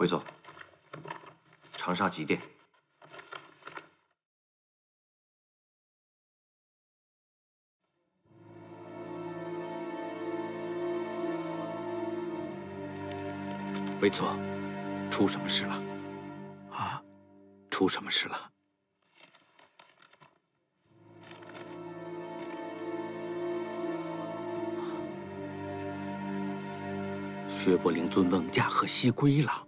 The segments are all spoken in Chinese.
回座。长沙急电。回座，出什么事了？啊，出什么事了？ 薛伯灵尊翁驾鹤西归了。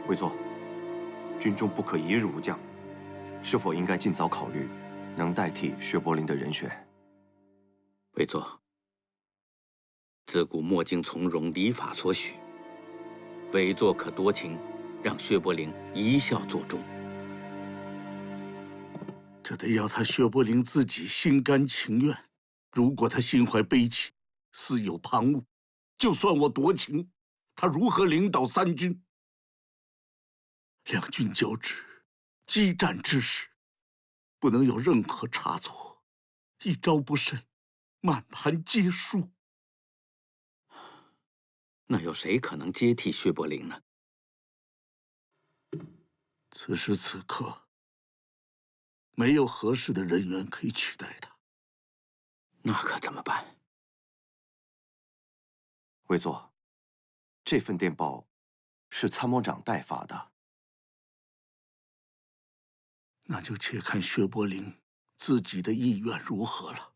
回座，军中不可一日无将，是否应该尽早考虑能代替薛伯灵的人选？回座，自古莫经从容，礼法所许。委座可多情，让薛伯灵一笑作终。这得要他薛伯灵自己心甘情愿。如果他心怀悲戚，私有旁骛，就算我夺情，他如何领导三军？两军交织，激战之时，不能有任何差错，一招不慎，满盘皆输。那有谁可能接替薛伯灵呢？此时此刻，没有合适的人员可以取代他。那可怎么办？回座，这份电报是参谋长代发的。 那就且看薛伯灵自己的意愿如何了。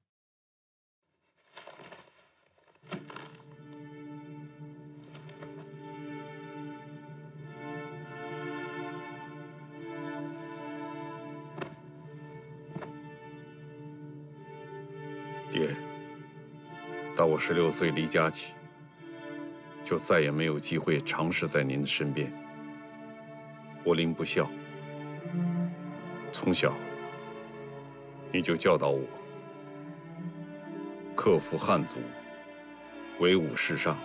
爹，到我16岁离家起，就再也没有机会常侍在您的身边。伯灵不孝。 从小，你就教导我克服汉族，唯吾世上，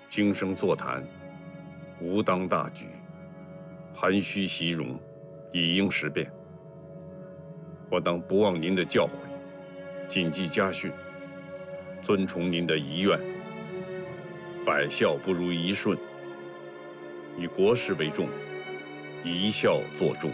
经生座谈，无当大局，含虚习容，以应时变。我当不忘您的教诲，谨记家训，遵从您的遗愿，百孝不如一顺，以国事为重，一孝作重。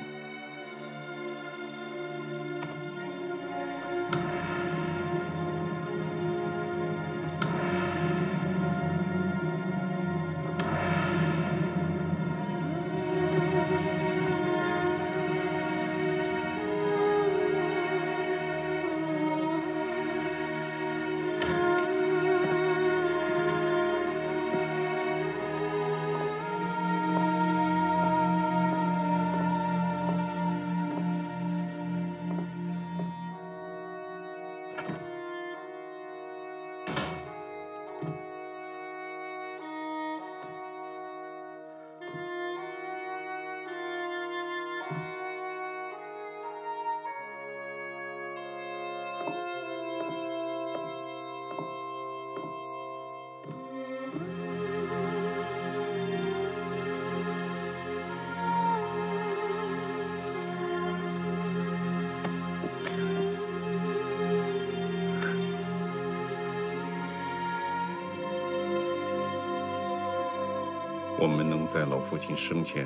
我们能在老父亲生前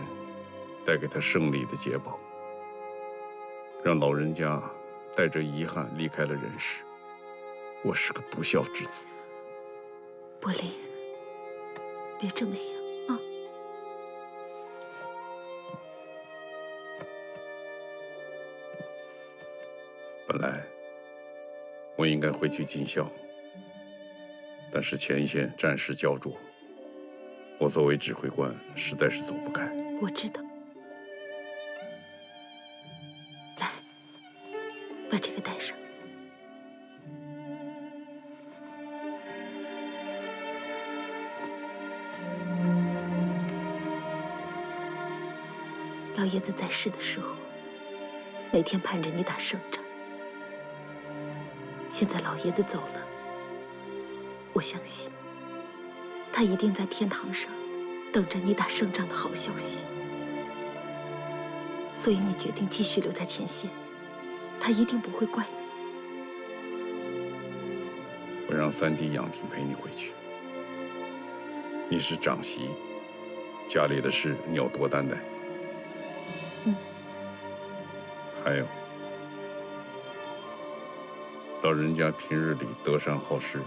带给他胜利的捷报，让老人家带着遗憾离开了人世。我是个不孝之子。伯灵，别这么想啊！本来我应该回去尽孝，但是前线战事焦灼。 我作为指挥官，实在是走不开。我知道，来，把这个带上。老爷子在世的时候，每天盼着你打胜仗。现在老爷子走了，我相信他一定在天堂上等着你打胜仗的好消息。所以你决定继续留在前线，他一定不会怪你。我让三弟杨婷陪你回去。你是长媳，家里的事你要多担待。还有，老人家平日里德善好施，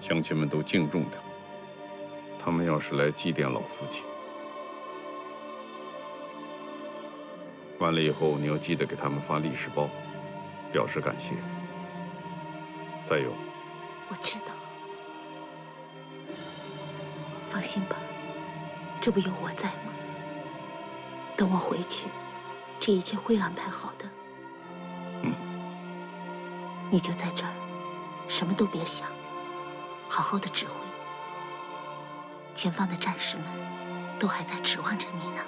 乡亲们都敬重他。他们要是来祭奠老父亲，完了以后，你要记得给他们发利是包，表示感谢。再有，我知道，放心吧，这不有我在吗？等我回去，这一切会安排好的。你就在这儿，什么都别想，好好的指挥。前方的战士们都还在指望着你呢。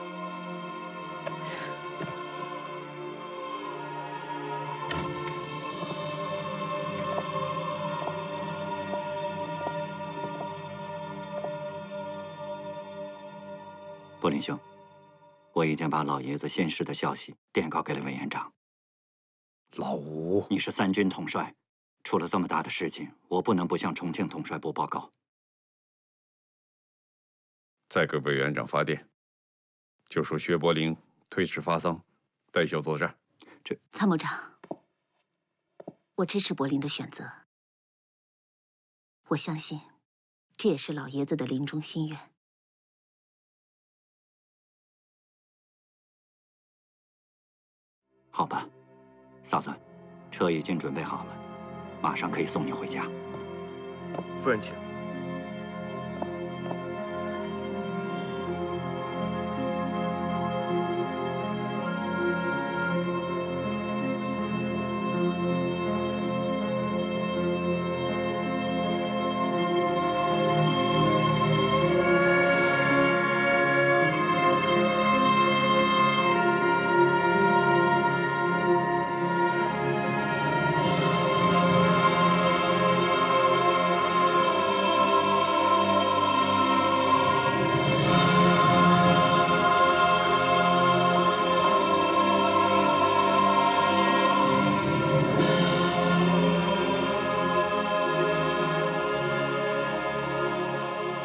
柏林兄，我已经把老爷子现世的消息电告给了委员长。老吴，你是三军统帅，出了这么大的事情，我不能不向重庆统帅部报告。再给委员长发电，就说薛伯陵推迟发丧，带孝作战。参谋长，我支持柏林的选择。我相信，这也是老爷子的临终心愿。好吧，嫂子，车已经准备好了，马上可以送你回家。夫人请。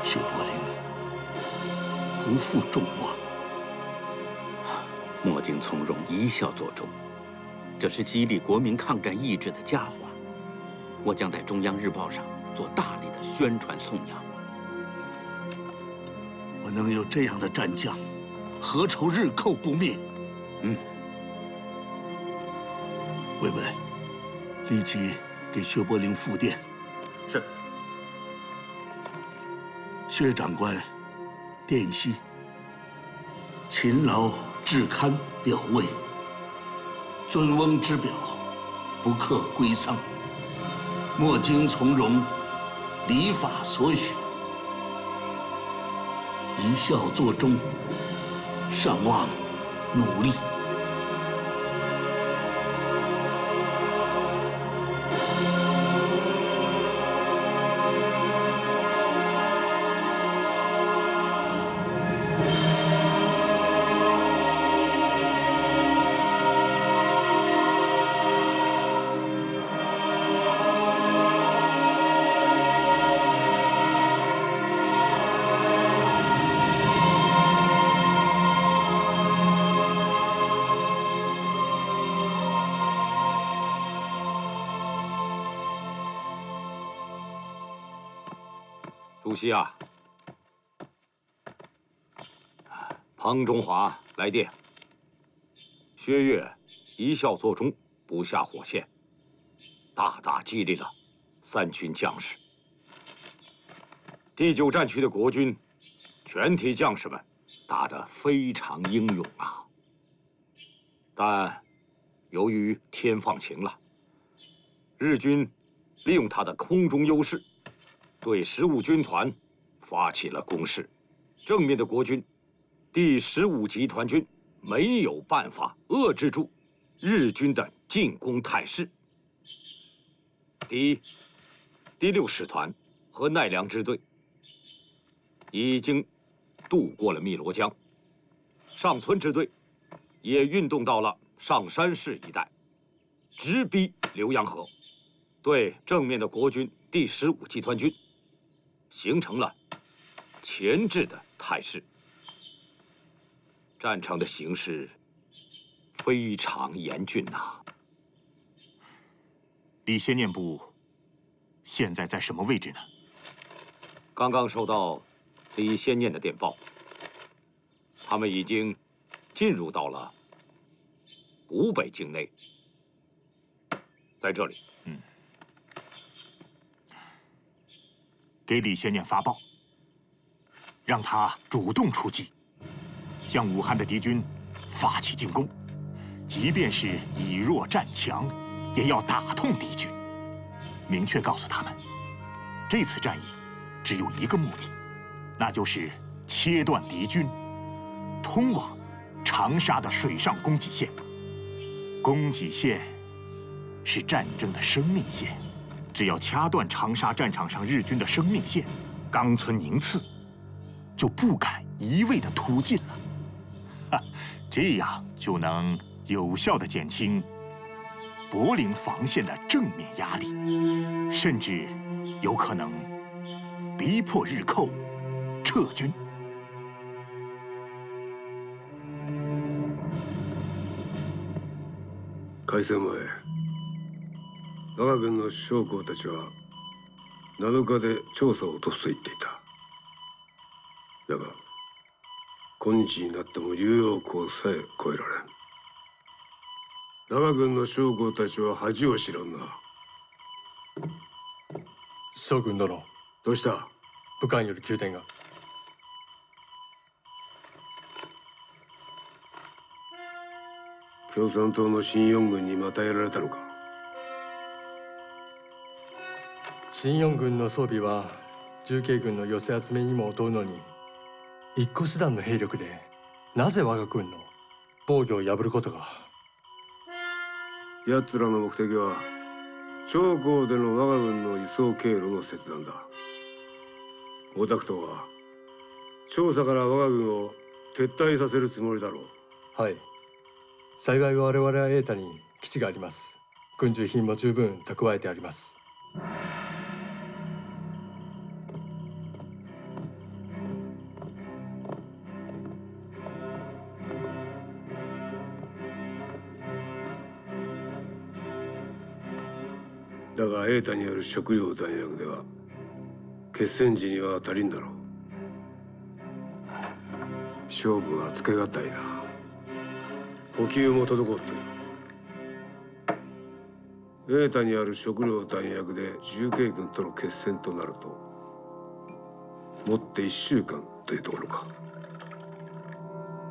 薛伯陵不负众望，莫经从容，一笑作终，这是激励国民抗战意志的佳话。我将在中央日报上做大力的宣传颂扬。我能有这样的战将，何愁日寇不灭？魏文，立即给薛伯陵复电。是。薛长官，电悉：勤劳至堪表慰，尊翁之表，不克归丧。莫经从容，礼法所许，一笑作终，尚望努力。主席啊，庞中华来电，薛岳一笑作终，不下火线，大大激励了三军将士。第9战区的国军全体将士们打得非常英勇啊！但由于天放晴了，日军利用他的空中优势，对15军团发起了攻势，正面的国军第15集团军没有办法遏制住日军的进攻态势。第6师团和奈良支队已经渡过了汨罗江，上村支队也运动到了上山市一带，直逼浏阳河，对正面的国军第15集团军形成了钳制的态势。战场的形势非常严峻呐。李先念部现在在什么位置呢？刚刚收到李先念的电报，他们已经进入到了湖北境内，在这里。给李先念发报，让他主动出击，向武汉的敌军发起进攻，即便是以弱战强，也要打痛敌军。明确告诉他们，这次战役只有一个目的，那就是切断敌军通往长沙的水上供给线。供给线是战争的生命线，只要掐断长沙战场上日军的生命线，冈村宁次就不敢一味的突进了。这样就能有效的减轻柏林防线的正面压力，甚至有可能逼迫日寇撤军。開戦前、我が軍の将校たちは7日で調査を落とすと言っていた。だが今日になっても竜陽港さえ越えられん。我が軍の将校たちは恥を知らんな。将軍殿、どうした？武官より急電が。共産党の新四軍にまたやられたのか？新四軍の装備は重慶軍の寄せ集めにも劣るのに、一個師団の兵力でなぜ我が軍の防御を破ることが。奴らの目的は長江での我が軍の輸送経路の切断だ。大田区党は調査から我が軍を撤退させるつもりだろう。はい。幸い我々は瑛太に基地があります。軍需品も十分蓄えてあります。だが瑛太による食料弾薬では決戦時には足りんだろう。勝負はつけがたいな。補給も滞っている。瑛太にある食料弾薬で重慶軍との決戦となるともって1週間というところか。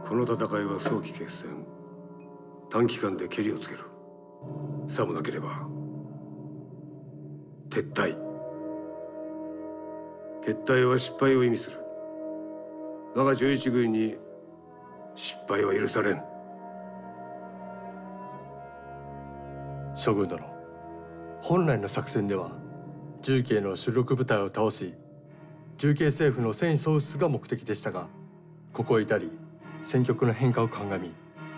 この戦いは早期決戦、短期間でけりをつける。さもなければ撤退。撤退は失敗を意味する。我が11軍に失敗は許されん。将軍殿、本来の作戦では重慶の主力部隊を倒し、重慶政府の戦意喪失が目的でしたが、ここへ至り戦局の変化を鑑み、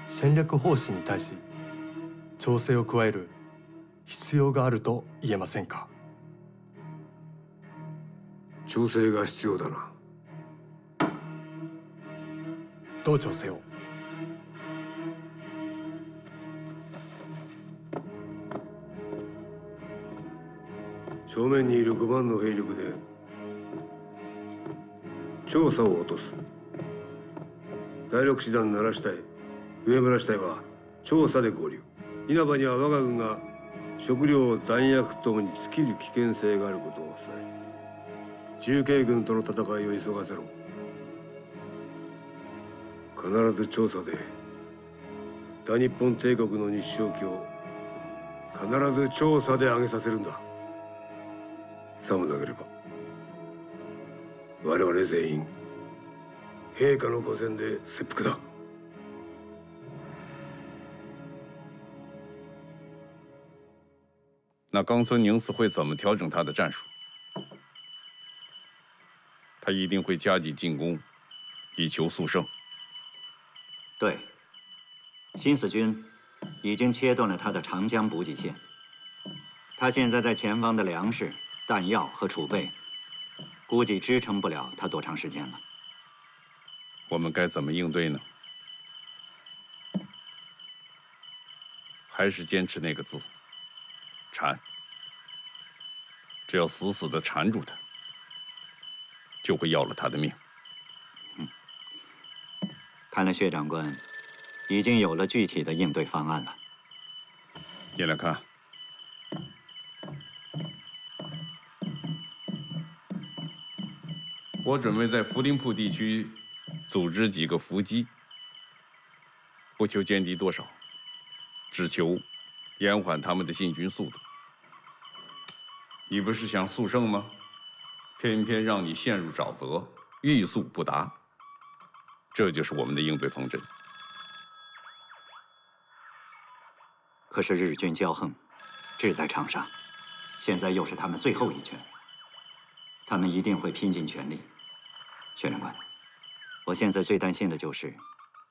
戦略方針に対し調整を加える必要があると言えませんか？調整が必要だな。どう調整を？正面にいる5万の兵力で調査を落とす。第6師団奈良支隊、上村支隊は調査で合流。稲葉には我が軍が食料弾薬ともに尽きる危険性があることを伝え、重慶軍との戦いを急がせろ。必ず調査で大日本帝国の日照旗を必ず調査で上げさせるんだ。さもなければ我々全員陛下の御前で切腹だ。那冈村宁次会怎么调整他的战术？他一定会加紧进攻，以求速胜。对，新四军已经切断了他的长江补给线，他现在在前方的粮食、弹药和储备，估计支撑不了他多长时间了。我们该怎么应对呢？还是坚持那个字，缠。只要死死地缠住他，就会要了他的命。看来薛长官已经有了具体的应对方案了。念来看。我准备在福林铺地区组织几个伏击，不求歼敌多少，只求延缓他们的进军速度。你不是想速胜吗？偏偏让你陷入沼泽，欲速不达。这就是我们的应对方针。可是日军骄横，志在长沙，现在又是他们最后一拳，他们一定会拼尽全力。薛长官，我现在最担心的就是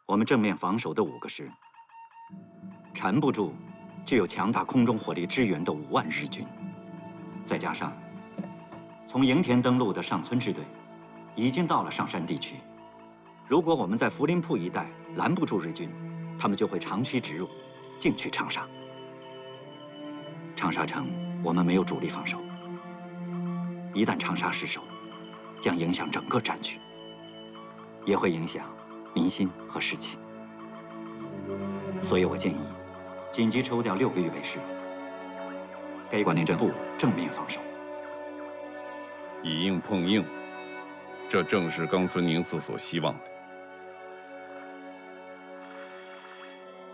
我们正面防守的5个师，缠不住具有强大空中火力支援的5万日军，再加上从营田登陆的上村支队已经到了上山地区。如果我们在福林铺一带拦不住日军，他们就会长驱直入，进取长沙。长沙城我们没有主力防守，一旦长沙失守，将影响整个战局，也会影响民心和士气。所以我建议紧急抽调6个预备师，给管理阵部正面防守。以硬碰硬，这正是冈村宁次所希望的。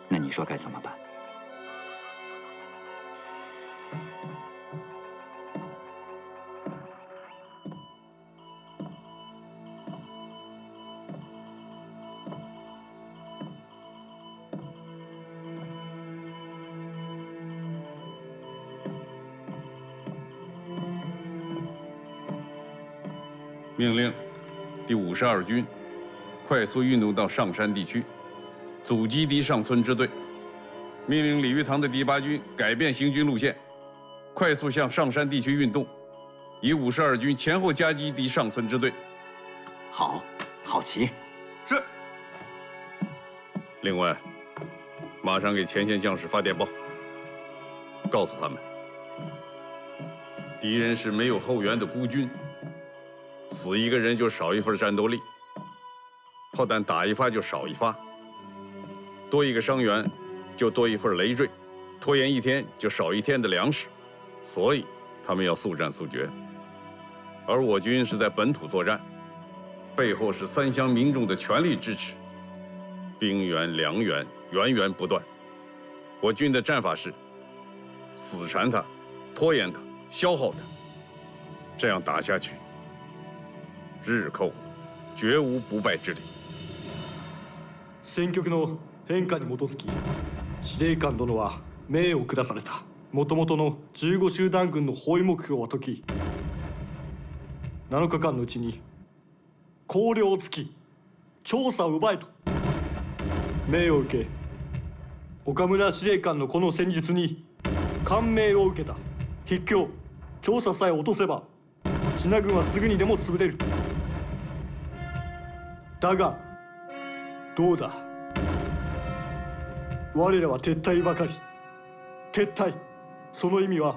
那你说该怎么办？命令第52军快速运动到上山地区，阻击敌上村支队。命令李玉堂的第8军改变行军路线，快速向上山地区运动，以52军前后夹击敌上村支队。好，好齐。是。另外，马上给前线将士发电报，告诉他们，敌人是没有后援的孤军，死一个人就少一份战斗力，炮弹打一发就少一发，多一个伤员就多一份累赘，拖延1天就少1天的粮食，所以他们要速战速决。而我军是在本土作战，背后是3乡民众的全力支持，兵源粮源源源不断。我军的战法是死缠他，拖延他，消耗他，这样打下去，日寇绝无不败之理。戦局の変化に基づき、司令官殿は命を下された。もともとの15集団軍の包囲目標は解き、7日間のうちに綱領をつき調査を奪えと命を受け、岡村司令官のこの戦術に感銘を受けた。筆記調査さえ落とせば支那軍はすぐにでも潰れる。だがどうだ、我らは撤退ばかり。撤退、その意味は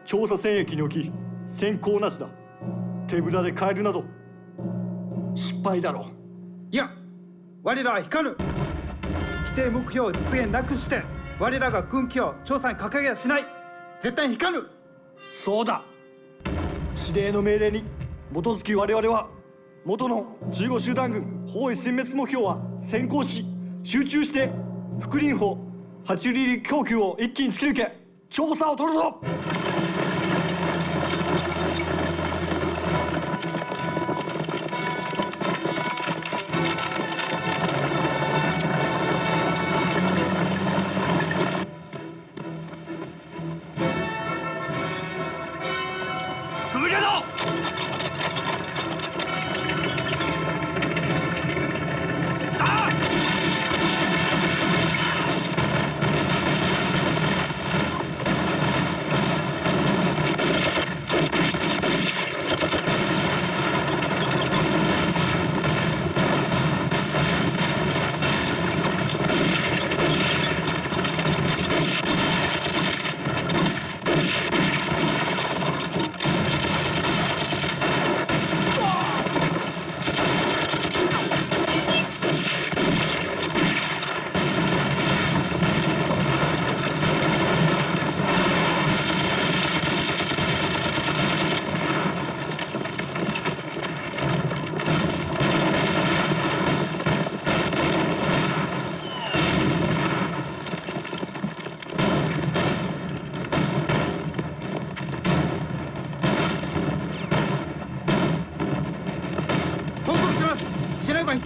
調査戦役におき先行なしだ。手ぶらで帰るなど失敗だろう。いや、我らは引かぬ。規定目標を実現なくして我らが軍機を調査に掲げやしない。絶対引かぬ。そうだ、指令の命令に基づき我々は元の15集団軍包囲殲滅目標は先行し、集中して福林砲8リ供給を一気に突き抜け調査を取るぞ。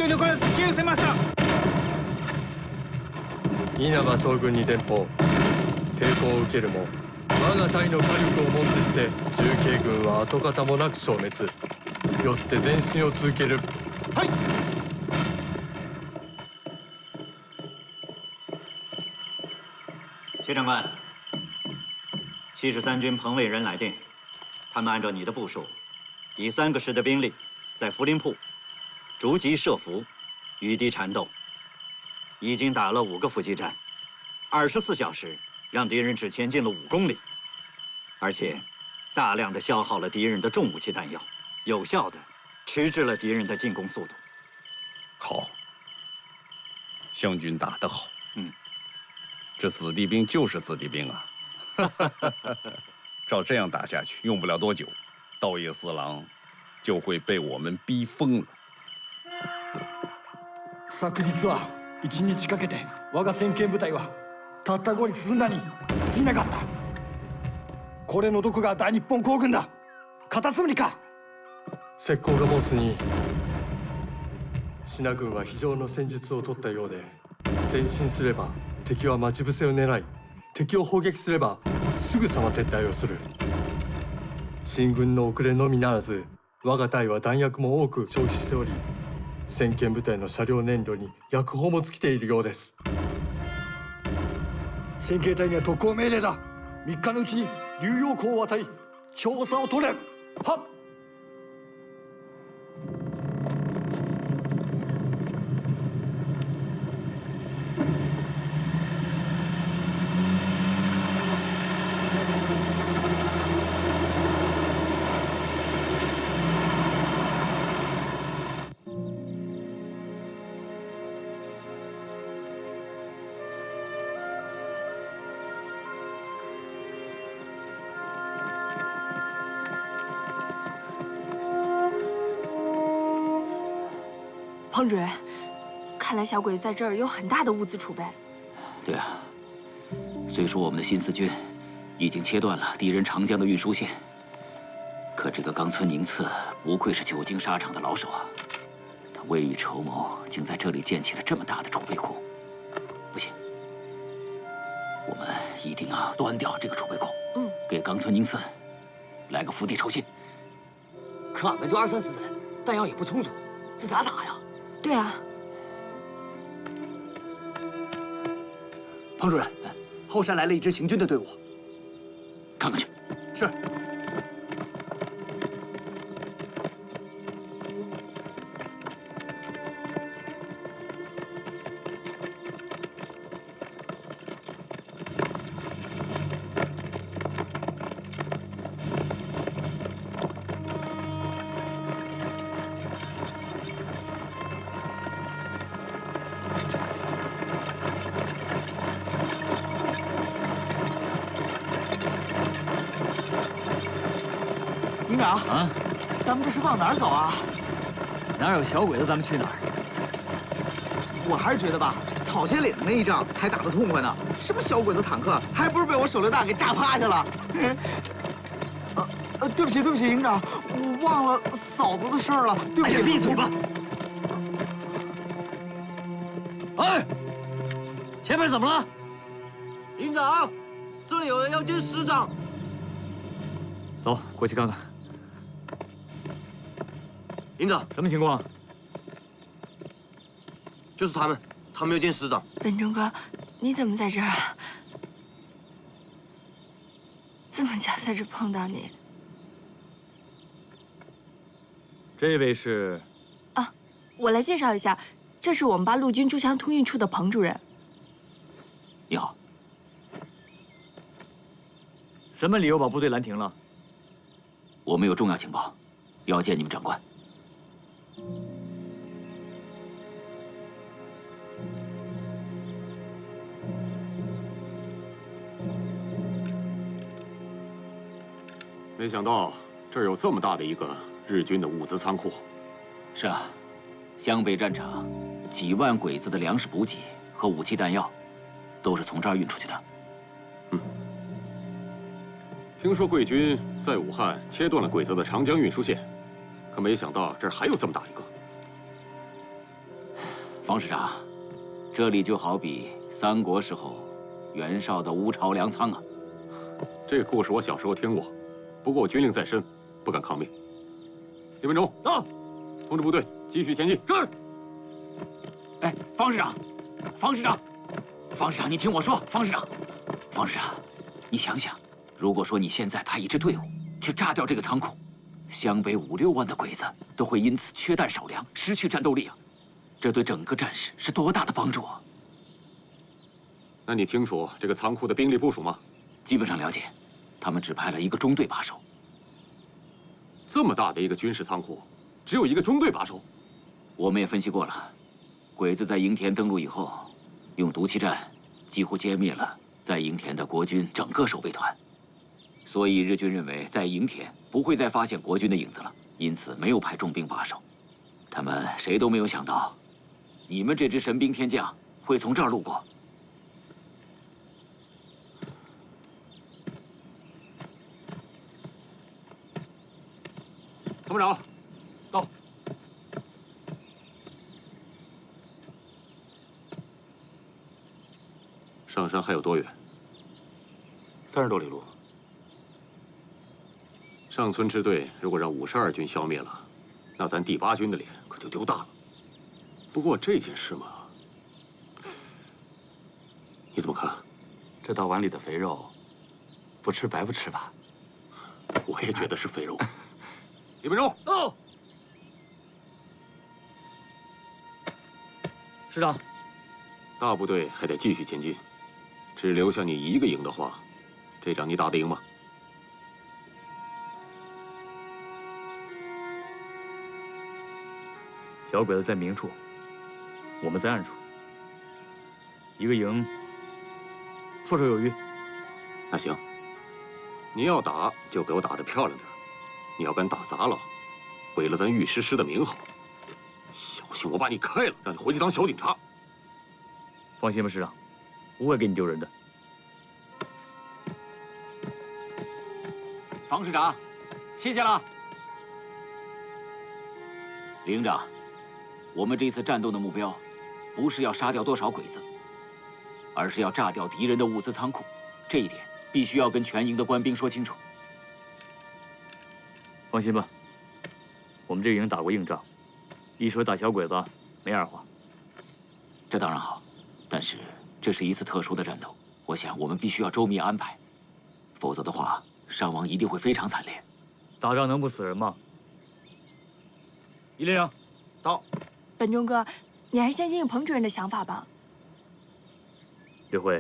一人残らず消え失せました。稲葉将軍に伝報。抵抗を受けるも我が隊の火力をもってして重慶軍は跡形もなく消滅。よって前進を続ける。はい。薛长官，73军彭卫人来电，他们按照你的部署，以3个师的兵力，在涪陵铺逐级设伏，与敌缠斗，已经打了5个伏击战，24小时让敌人只前进了5公里，而且大量的消耗了敌人的重武器弹药，有效的迟滞了敌人的进攻速度。好，湘军打得好。嗯。 这子弟兵就是子弟兵啊！照这样打下去，用不了多久，道业四郎就会被我们逼疯了。昨日は1日かけて我が先遣部隊はたった5里進んだに過ぎなかった。これのどこが大日本皇軍だ？カタツムリか？石膏が申すに、信軍は非常の戦術を取ったようで、前進すれば。 敵は待ち伏せを狙い、敵を砲撃すればすぐさま撤退をする。進軍の遅れのみならず、我が隊は弾薬も多く消費しており、先遣部隊の車両燃料に薬砲も尽きているようです。先遣隊には特攻命令だ。3日のうちに龍陽湖を渡り調査を取れ。はっ。 彭主任，看来小鬼子在这儿有很大的物资储备。对啊，虽说我们的新四军已经切断了敌人长江的运输线，可这个冈村宁次不愧是久经沙场的老手啊！他未雨绸缪，竟在这里建起了这么大的储备库。不行，我们一定要端掉这个储备库。嗯，给冈村宁次来个伏地抽薪。可俺们就2、3十人，弹药也不充足，这咋打呀？ 对啊，彭主任，后山来了一支行军的队伍，看看去。是。营长啊，咱们这是往哪儿走啊？哪有小鬼子，咱们去哪儿？我还是觉得吧，草千里的那一仗才打得痛快呢。什么小鬼子坦克，还不是被我手榴弹给炸趴下了。对不起，对不起，营长，我忘了嫂子的事儿了。对不起，闭嘴吧！哎，前面怎么了？营长，这里有人要见师长。走，过去看看。 营长，什么情况？就是他们要见师长。本忠哥，你怎么在这儿啊？这么巧在这碰到你。这位是？啊，我来介绍一下，这是我们巴陆军驻强通运处的彭主任。你好。什么理由把部队拦停了？我们有重要情报，要见你们长官。 没想到这儿有这么大的一个日军的物资仓库。是啊，湘北战场几万鬼子的粮食补给和武器弹药，都是从这儿运出去的。嗯。听说贵军在武汉切断了鬼子的长江运输线，可没想到这儿还有这么大一个。方师长，这里就好比三国时候袁绍的乌巢粮仓啊。这个故事我小时候听过，不过我军令在身，不敢抗命。李文忠，到，通知部队继续前进。是。哎，方师长，方师长，方师长，你听我说，方师长，方师长，你想想，如果说你现在派一支队伍去炸掉这个仓库，湘北5、6万的鬼子都会因此缺弹少粮，失去战斗力啊！这对整个战事是多大的帮助啊！那你清楚这个仓库的兵力部署吗？基本上了解，他们只派了一个中队把守。这么大的一个军事仓库，只有一个中队把守？我们也分析过了，鬼子在营田登陆以后，用毒气战几乎歼灭了在营田的国军整个守备团，所以日军认为在营田不会再发现国军的影子了，因此没有派重兵把守。他们谁都没有想到，你们这支神兵天将会从这儿路过。参谋长，到。上山还有多远？30多里路。上村支队如果让52军消灭了，那咱第8军的脸可就丢大了。不过这件事嘛，你怎么看？这道碗里的肥肉，不吃白不吃吧？我也觉得是肥肉。李文忠，到。师长，大部队还得继续前进，只留下你一个营的话，这仗你打得赢吗？小鬼子在明处，我们在暗处，一个营绰绰有余。那行，你要打就给我打得漂亮点，你要敢打砸了，毁了咱御师师的名号，小心我把你开了，让你回去当小警察。放心吧，师长，不会给你丢人的。方师长，谢谢了。李营长，我们这次战斗的目标，不是要杀掉多少鬼子，而是要炸掉敌人的物资仓库。这一点必须要跟全营的官兵说清楚。放心吧，我们这个营打过硬仗，一说打小鬼子没二话。这当然好，但是这是一次特殊的战斗，我想我们必须要周密安排，否则的话，伤亡一定会非常惨烈。打仗能不死人吗？一连长，到。本忠哥，你还是先听听彭主任的想法吧。岳辉，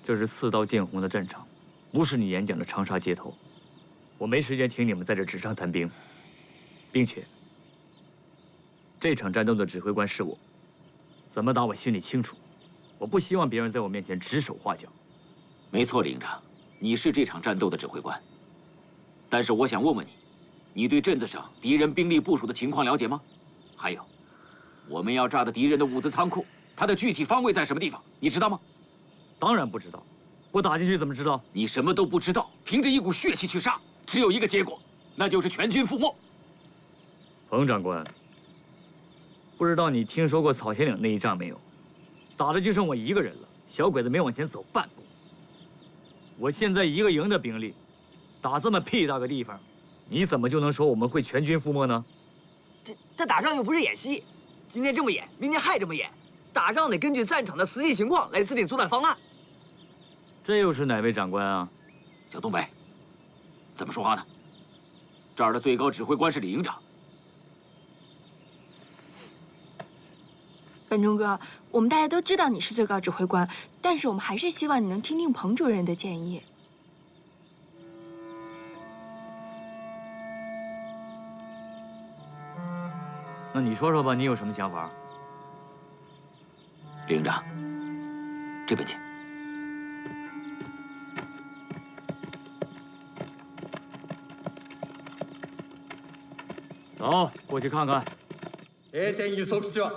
这是刺刀见红的战场，不是你演讲的长沙街头。我没时间听你们在这纸上谈兵，并且这场战斗的指挥官是我，怎么打我心里清楚。我不希望别人在我面前指手画脚。没错，李营长，你是这场战斗的指挥官。但是我想问问你，你对镇子上敌人兵力部署的情况了解吗？还有，我们要炸的敌人的物资仓库，它的具体方位在什么地方？你知道吗？当然不知道，我打进去怎么知道？你什么都不知道，凭着一股血气去杀，只有一个结果，那就是全军覆没。彭长官，不知道你听说过草仙岭那一仗没有？打的就剩我一个人了，小鬼子没往前走半步。我现在一个营的兵力，打这么屁大个地方，你怎么就能说我们会全军覆没呢？这打仗又不是演戏，今天这么演，明天还这么演。打仗得根据战场的实际情况来制定作战方案。这又是哪位长官啊？小东北，怎么说话呢？这儿的最高指挥官是李营长。本忠哥，我们大家都知道你是最高指挥官，但是我们还是希望你能听听彭主任的建议。那你说说吧，你有什么想法？李营长，这边请。走，过去看看。A点輸送基地は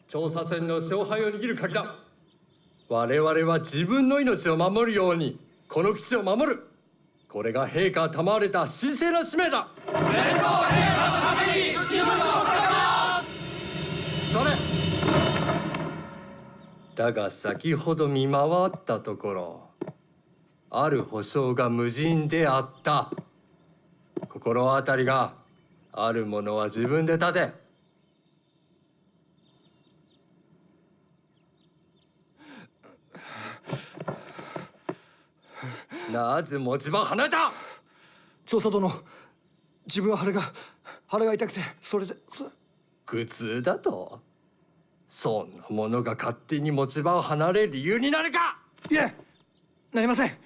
調査船の勝敗を握る鍵だ。我々は自分の命を守るようにこの基地を守る。これが陛下賜られた神聖な使命だ。天皇陛下のために命を捧げます。それ。だが先ほど見回ったところ、ある保証が無人であった。心当たりがあるものは自分で立て。なぜ持ち場を離れた？調査殿、自分は腹が痛くて、それで。苦痛だと？そんなものが勝手に持ち場を離れる理由になるか？いえ、なりません。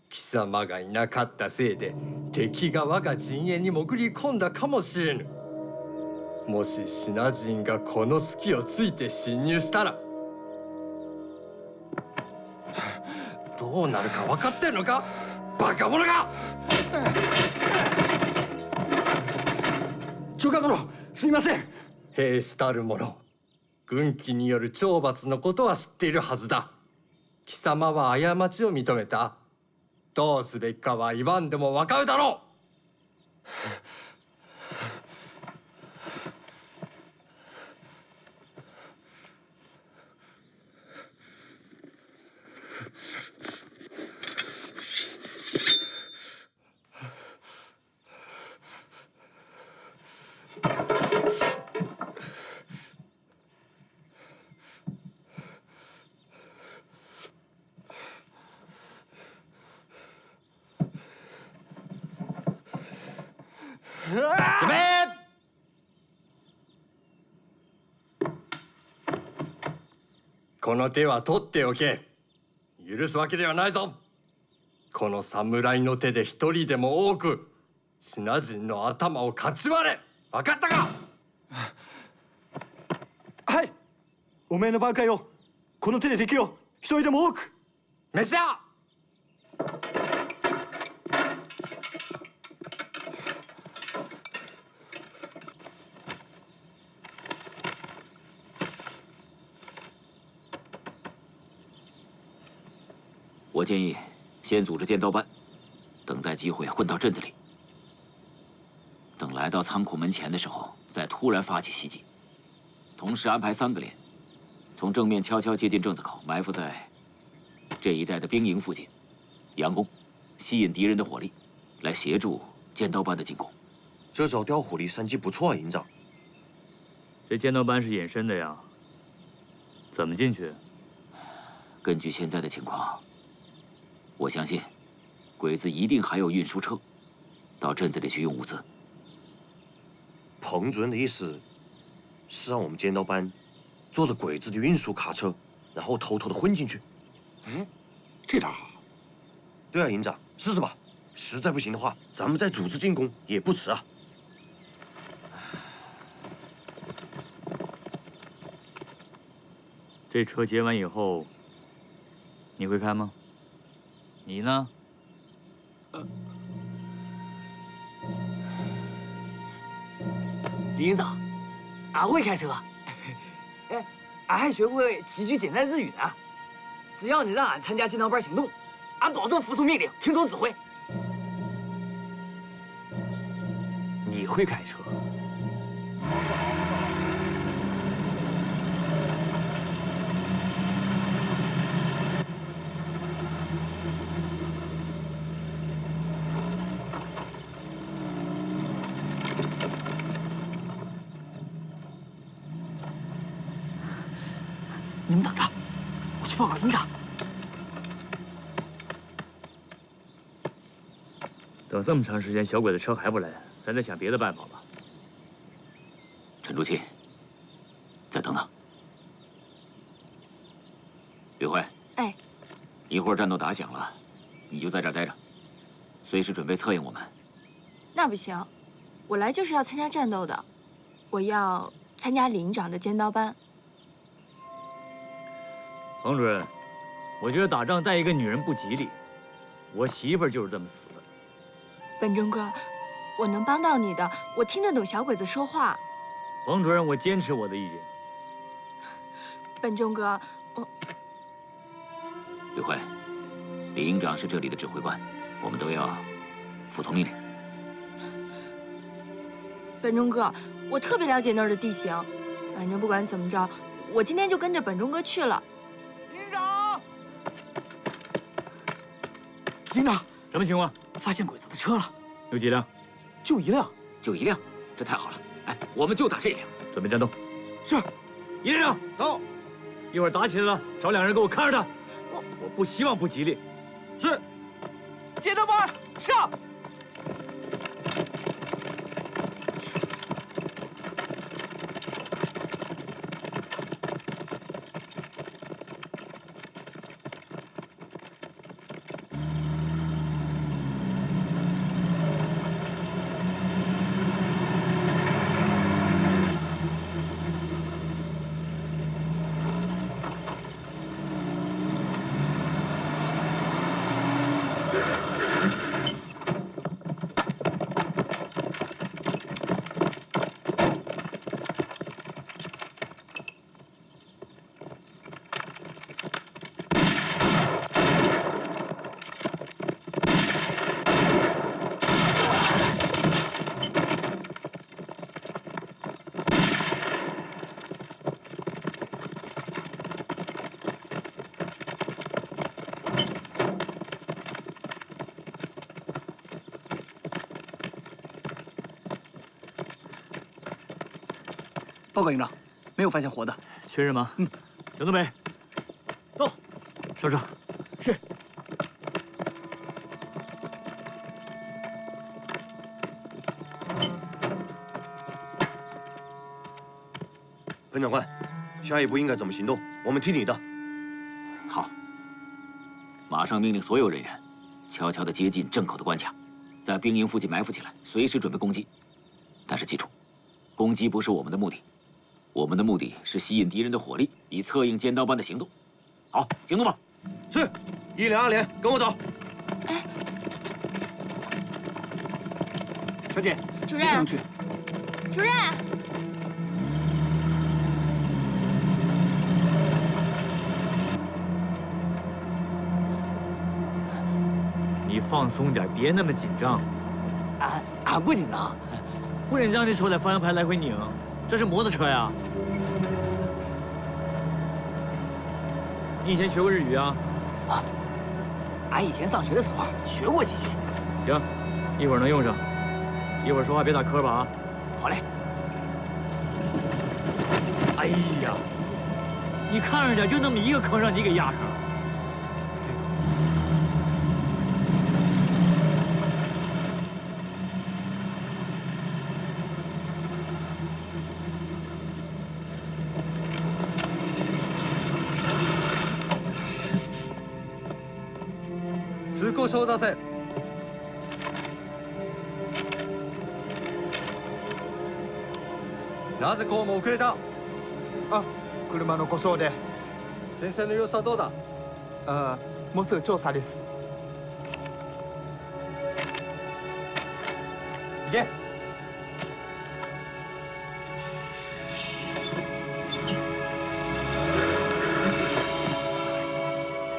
貴様がいなかったせいで敵が我が陣営に潜り込んだかもしれぬ。もしシナ人がこの隙をついて侵入したらどうなるか分かってるのか、バカ者が！長官殿、すみません。兵士たる者、軍紀による懲罰のことは知っているはずだ。貴様は過ちを認めた。どうすべきかは言わんでも分かるだろう。ごめん。この手は取っておけ。許すわけではないぞ。この侍の手で一人でも多くシナ人の頭をかち割れ。分かったか？はい。おめえの挽回をこの手で敵を一人でも多く。召しだ。我建议先组织剑道班，等待机会混到镇子里。等来到仓库门前的时候，再突然发起袭击。同时安排3个连，从正面悄悄接近正子口，埋伏在这一带的兵营附近，佯攻，吸引敌人的火力，来协助剑道班的进攻。这招调虎离山计不错啊，营长。这剑道班是隐身的呀，怎么进去？根据现在的情况，我相信鬼子一定还有运输车，到镇子里去运物资。彭主任的意思是让我们剑道班坐着鬼子的运输卡车，然后偷偷的混进去。哎，这招好。对啊，营长，试试吧。实在不行的话，咱们再组织进攻也不迟啊。这车劫完以后，你会开吗？你呢？李营长，俺会开车。哎，俺还学会几句简单日语呢。只要你让俺参加剑道班行动，俺保证服从命令，听从指挥。你会开车？你们等着，我去报告营长。等这么长时间，小鬼子车还不来，咱再想别的办法吧。陈竹清，再等等。吕慧，哎，一会儿战斗打响了，你就在这儿待着，随时准备策应我们。那不行，我来就是要参加战斗的，我要参加李营长的尖刀班。彭主任，我觉得打仗带一个女人不吉利，我媳妇儿就是这么死的。本忠哥，我能帮到你的，我听得懂小鬼子说话。彭主任，我坚持我的意见。本忠哥，吕慧，李营长是这里的指挥官，我们都要服从命令。本忠哥，我特别了解那儿的地形，反正不管怎么着，我今天就跟着本忠哥去了。营长，什么情况？发现鬼子的车了，有几辆？就一辆。就一辆，这太好了！哎，我们就打这辆。准备战斗。是，营长到。一会儿打起来了，找2人给我看着他。我不希望不吉利。是。尖刀班上。 报告营长，没有发现活的。确认吗？嗯。小东北，到，上车。是。彭长官，下一步应该怎么行动？我们听你的。好。马上命令所有人员，悄悄地接近镇口的关卡，在兵营附近埋伏起来，随时准备攻击。但是记住，攻击不是我们的目的。 我们的目的是吸引敌人的火力，以策应尖刀班的行动。好，行动吧。是，1连2连，跟我走。哎，小姐，主任，上去。主任，你放松点，别那么紧张。俺不紧张，不紧张的时候在方向盘来回拧。 这是摩托车呀！你以前学过日语啊？啊，俺以前上学的时候学过几句。行，一会儿能用上。一会儿说话别打磕巴啊！好嘞。哎呀，你看着点，就那么一个坑让你给压上了。通行証を出せ。なぜこうも遅れた？あ、車の故障で。前線の様子はどうだ？もうすぐ調査です。行け。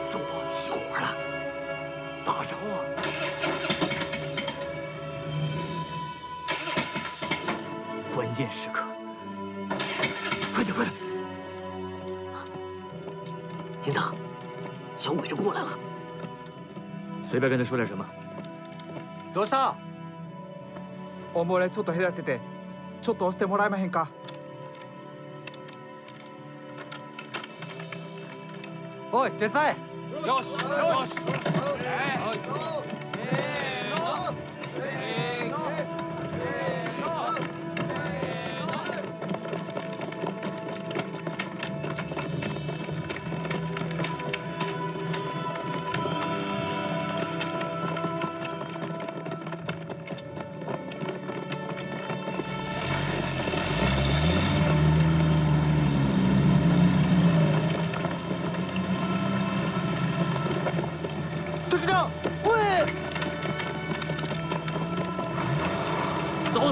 走啊，熄火了。 打着啊！关键时刻，快点，快点！营长，小鬼子过来了。随便跟他说点什么。どうした？おもれちょっと隔てて、ちょっと押してもらえまへんか？おい、手伝え！よし、よし。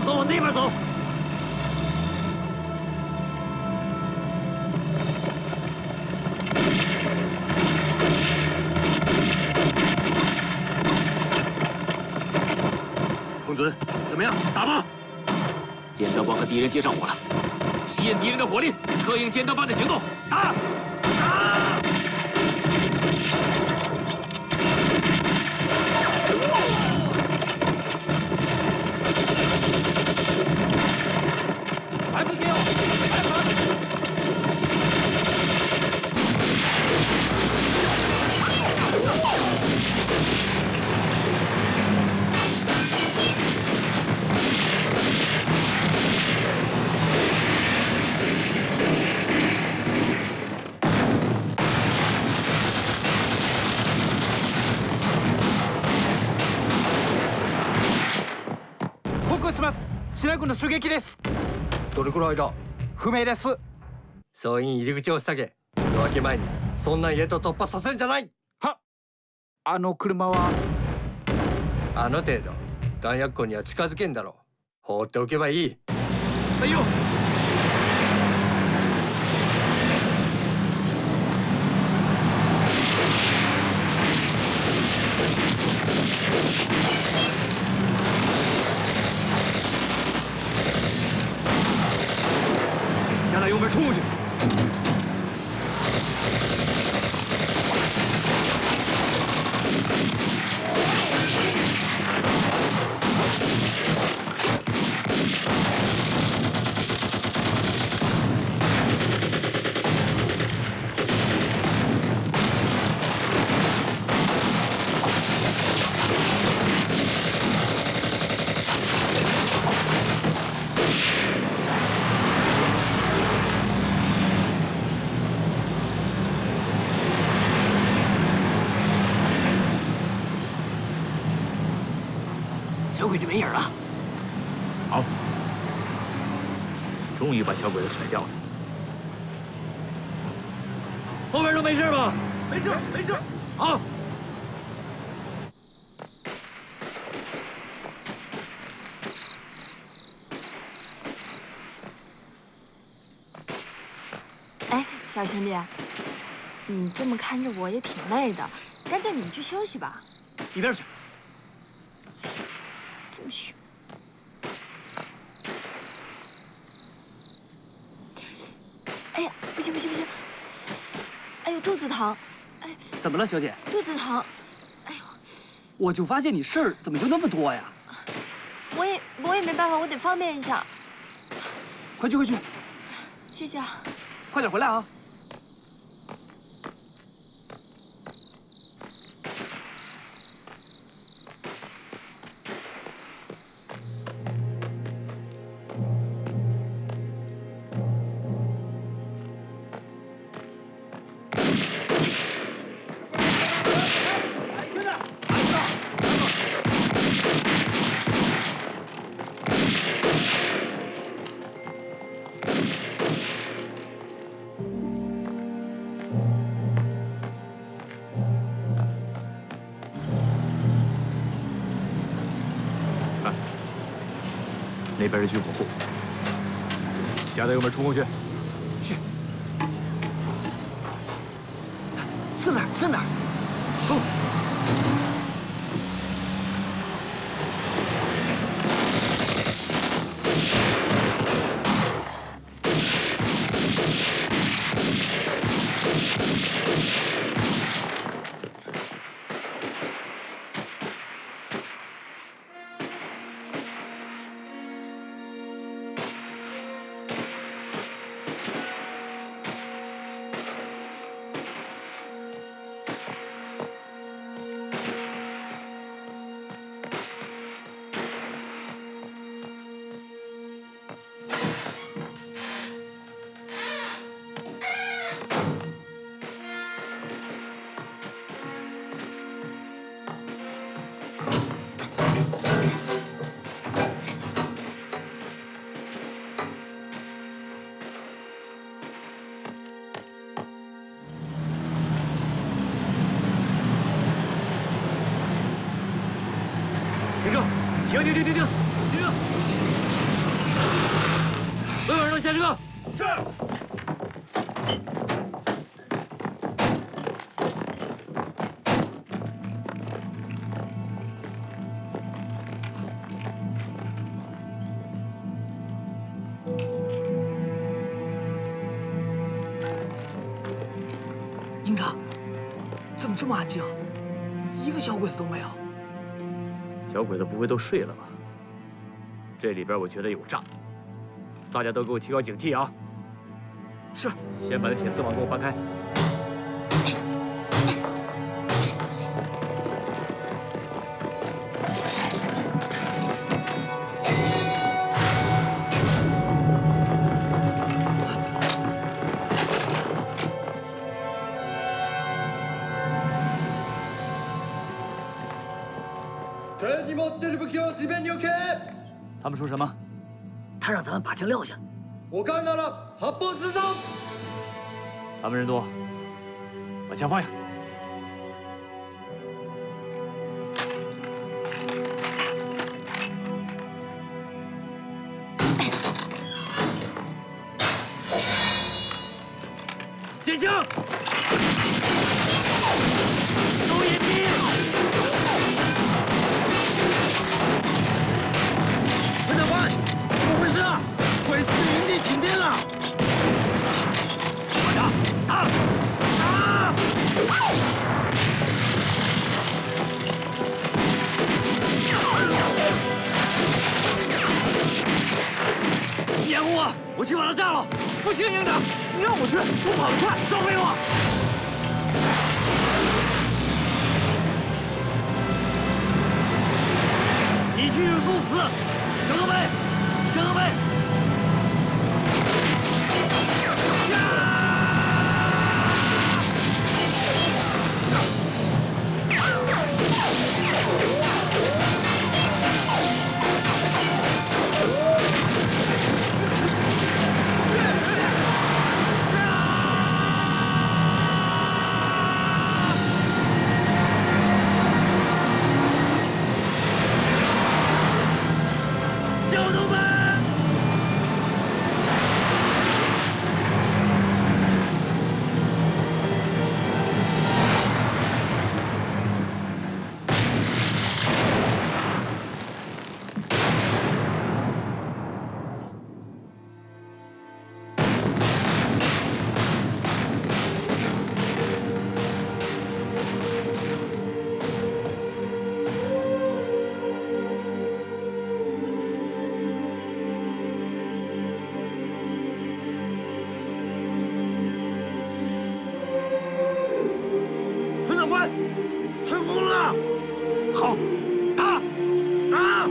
走，往那边走。孔准，怎么样？打吧！尖刀帮和敌人接上火了，吸引敌人的火力，策应尖刀帮的行动，打！打！吉野君の襲撃です。どれくらいだ？不明です。総員入り口を塞げ。夜明け前にそんな家と突破させんじゃない。は。あの車は。あの程度弾薬庫には近づけんだろう。放っておけばいい。はいよ。加大油门冲过去！小鬼子没影了。好，终于把小鬼子甩掉了。后边都没事吧？没事，没事。好。哎，小兄弟，你这么看着我也挺累的，干脆你们去休息吧。一边去。这么凶。哎呀，不行不行不行！哎呦，肚子疼！哎，怎么了，小姐？肚子疼！哎呦，我就发现你事儿怎么就那么多呀？我也没办法，我得方便一下。快去快去！谢谢啊。快点回来啊！那边是军火库，加大油门冲过去。是。四面，四面，冲！停车！停！所有人都下车！是。营长，怎么这么安静？一个小鬼子都没有。小鬼子不会都睡了吧？这里边我觉得有诈，大家都给我提高警惕啊！是。先把那铁丝网给我搬开。手に持ってる武器を地面に置け。他们说什么？他让咱们把枪撂下。我看到了，発砲失踪。他们人多，把枪放下。捡枪！收眼皮！陈长官，怎么回事啊？鬼子营地停电了！快打！打！打！你掩护我，我去把他炸了！不行，营长，你让我去，我跑得快，少废话！你去就送死！小德北，小德北！小东北！陈长官，成功了！好，打！打！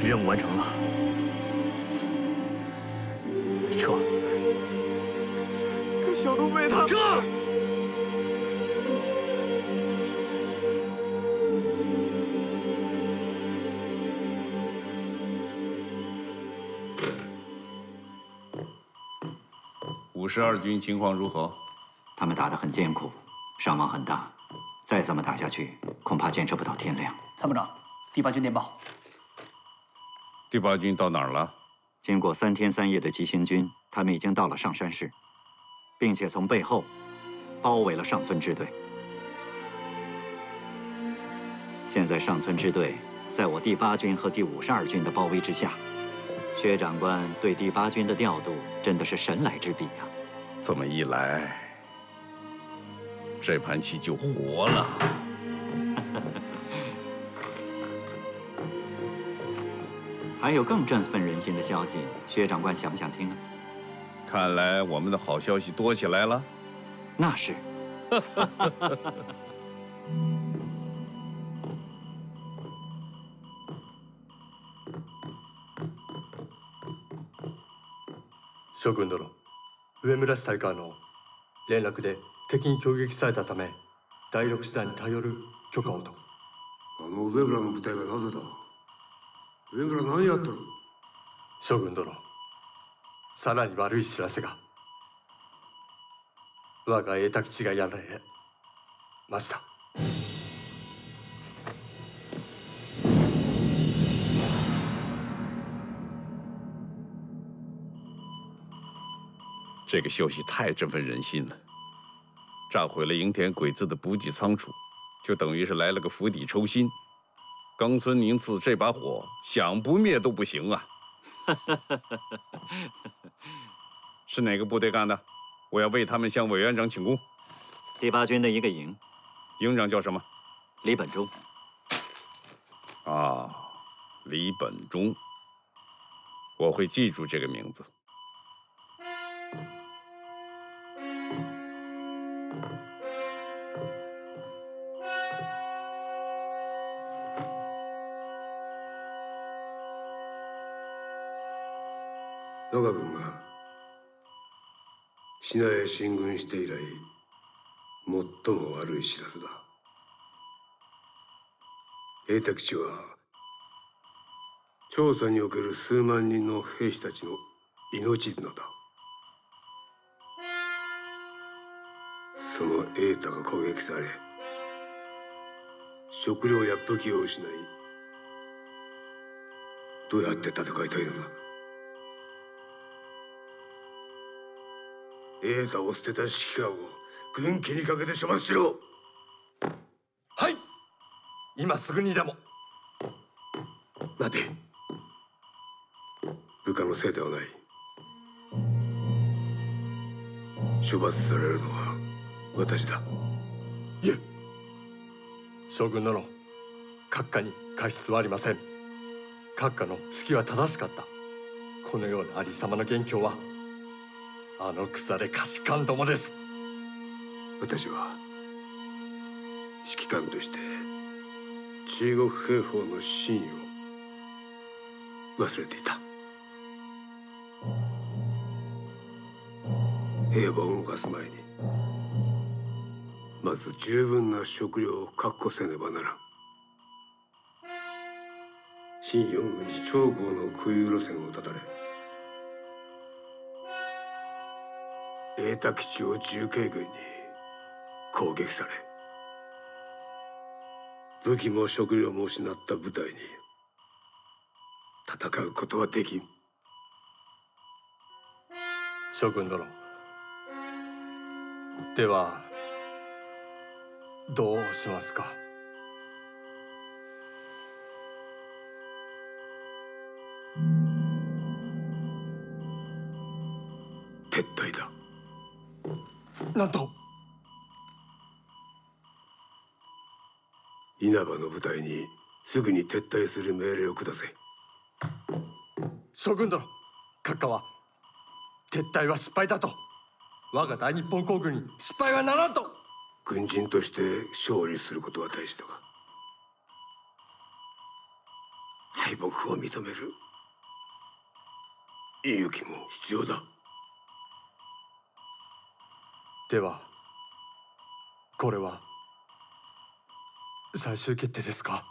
任务完成了，撤！可小东北他撤！52军情况如何？他们打得很艰苦，伤亡很大，再这么打下去，恐怕坚持不到天亮。参谋长，第8军电报。第8军到哪儿了？经过3天3夜的急行军，他们已经到了上山市，并且从背后包围了上村支队。现在上村支队在我第8军和第52军的包围之下，薛长官对第8军的调度真的是神来之笔啊！这么一来，这盘棋就活了。还有更振奋人心的消息，薛长官想不想听啊？看来我们的好消息多起来了。那是。将軍殿、上村支隊からの連絡で敵に攻撃されたため、第6師団に頼る許可をと。上村の部隊がなぜだ。上村何やっとる。将軍殿、さらに悪い知らせが。我が栄太吉がやられました。这个消息太振奋人心了，炸毁了营田鬼子的补给仓储，就等于是来了个釜底抽薪。冈村宁次这把火想不灭都不行啊！是哪个部队干的？我要为他们向委员长请功。第8军的一个营，营长叫什么？李本忠。啊，李本忠，我会记住这个名字。我が軍が信濃へ進軍して以来最も悪い知らせだ。永田基地は調査における数万人の兵士たちの命綱だ。その永田が攻撃され、食料や武器を失い、どうやって戦いたいのだ。永田を捨てた指揮官を軍機にかけて処罰しろ。はい、今すぐにでも。待て。部下のせいではない。処罰されるのは私だ。いえ、将軍殿、閣下に過失はありません。閣下の指揮は正しかった。このようなありさまの元凶はあの腐れ下士官どもです。私は指揮官として中国兵法の真意を忘れていた。平和を動かす前にまず十分な食料を確保せねばならん。新四軍に長江の空輸路線を断たれ、永田基地を重慶軍に攻撃され、武器も食料も失った部隊に戦うことはできん。将軍殿、ではどうしますか。撤退だ。なんと。稲葉の部隊にすぐに撤退する命令を下せ。将軍殿、閣下は撤退は失敗だと、我が大日本皇軍に失敗はならんと。軍人として勝利することは大事だが、敗北を認める勇気も必要だ。ではこれは最終決定ですか。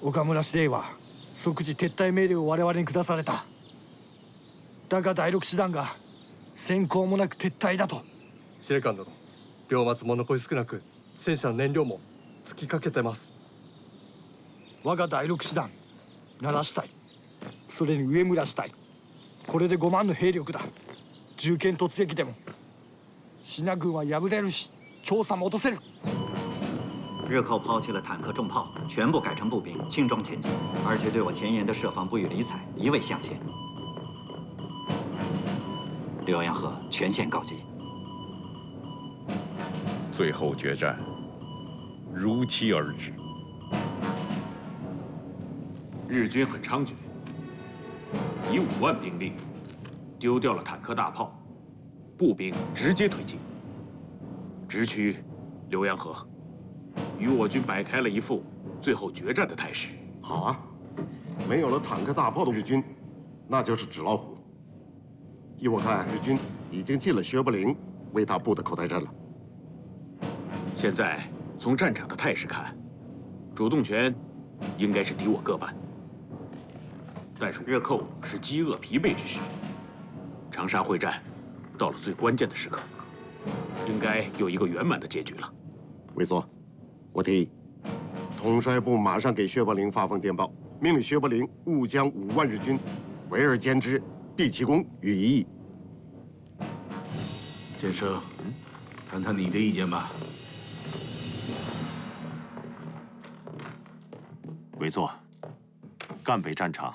岡村司令は即時撤退命令を我々に下された。だが第六師団が閃光もなく撤退だと。司令官殿、両松も残り少なく、戦車の燃料も尽きかけてます。我が第六師団、奈良支隊、それに上村支隊、これで5万の兵力だ。銃剣突撃でも支那軍は破れるし、長沙も落とせる。日寇抛弃了坦克重炮，全部改成步兵，轻装前进，而且对我前沿的设防不予理睬，一味向前。浏阳河全线告急。最后决战如期而至。日军很猖獗，以5万兵力丢掉了坦克大炮，步兵直接推进，直趋浏阳河。 与我军摆开了一副最后决战的态势。好啊，没有了坦克大炮的日军，那就是纸老虎。依我看，日军已经进了薛伯陵为他布的口袋阵了。现在从战场的态势看，主动权应该是敌我各半。但是日寇是饥饿疲惫之时，长沙会战到了最关键的时刻，应该有一个圆满的结局了。魏所。 我提议，统帅部马上给薛伯陵发封电报，命令薛伯陵勿将5万日军围而歼之，毕其功于一役。建生，谈谈你的意见吧。委座，赣北战场，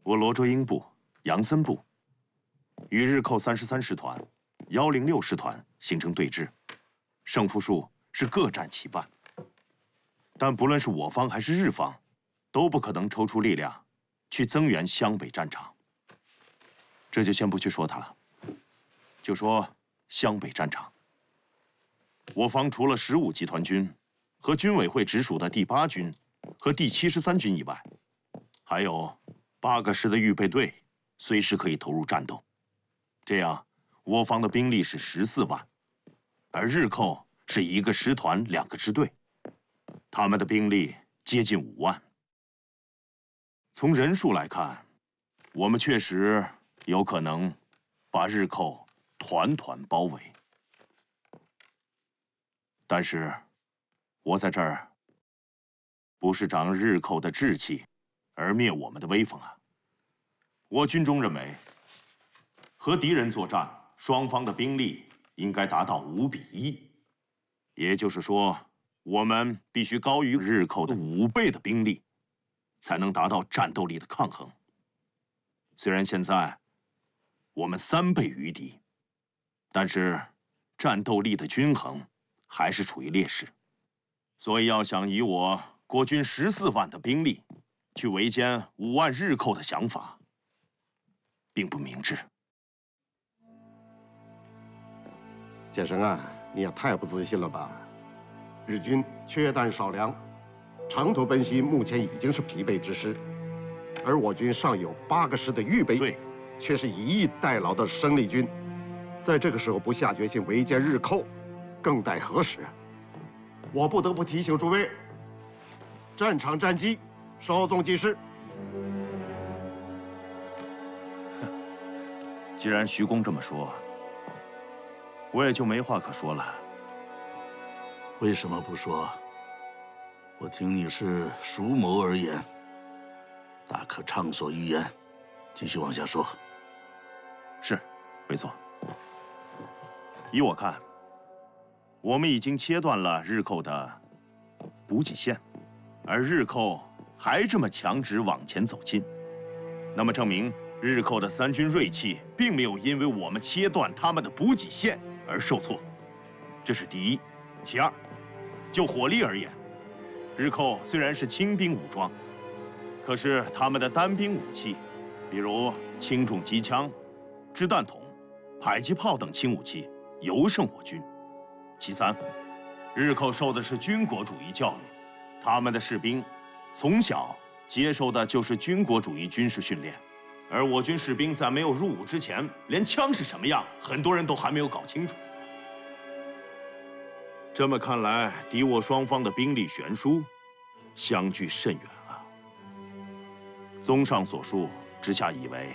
我罗卓英部、杨森部与日寇33师团、106师团形成对峙，胜负数是各占其半。但不论是我方还是日方，都不可能抽出力量去增援湘北战场。这就先不去说它了，就说湘北战场，我方除了15集团军和军委会直属的第8军和第73军以外，还有8个师的预备队，随时可以投入战斗。这样，我方的兵力是14万，而日寇是1个师团2个支队，他们的兵力接近5万。从人数来看，我们确实有可能把日寇团团包围。但是，我在这儿不是长日寇的志气，而灭我们的威风啊！我军中认为，和敌人作战，双方的兵力应该达到5比1，也就是说，我们必须高于日寇的5倍的兵力，才能达到战斗力的抗衡。虽然现在我们3倍于敌，但是战斗力的均衡还是处于劣势，所以要想以我国军14万的兵力去围歼5万日寇的想法，并不明智。建生啊，你也太不自信了吧！日军缺弹少粮，长途奔袭目前已经是疲惫之师，而我军尚有8个师的预备队，却是以逸待劳的生力军。在这个时候不下决心围歼日寇，更待何时？我不得不提醒诸位，战场战机稍纵即逝。既然徐公这么说，我也就没话可说了。为什么不说？我听你是熟谋而言，大可畅所欲言。继续往下说。是，没错。依我看，我们已经切断了日寇的补给线，而日寇还这么强直往前走近，那么证明日寇的3军锐气并没有因为我们切断他们的补给线而受挫，这是第一。其二，就火力而言，日寇虽然是轻兵武装，可是他们的单兵武器，比如轻重机枪、掷弹筒、迫击炮等轻武器，尤胜我军。其三，日寇受的是军国主义教育，他们的士兵从小接受的就是军国主义军事训练，而我军士兵在没有入伍之前，连枪是什么样，很多人都还没有搞清楚。这么看来，敌我双方的兵力悬殊，相距甚远啊。综上所述，之下以为，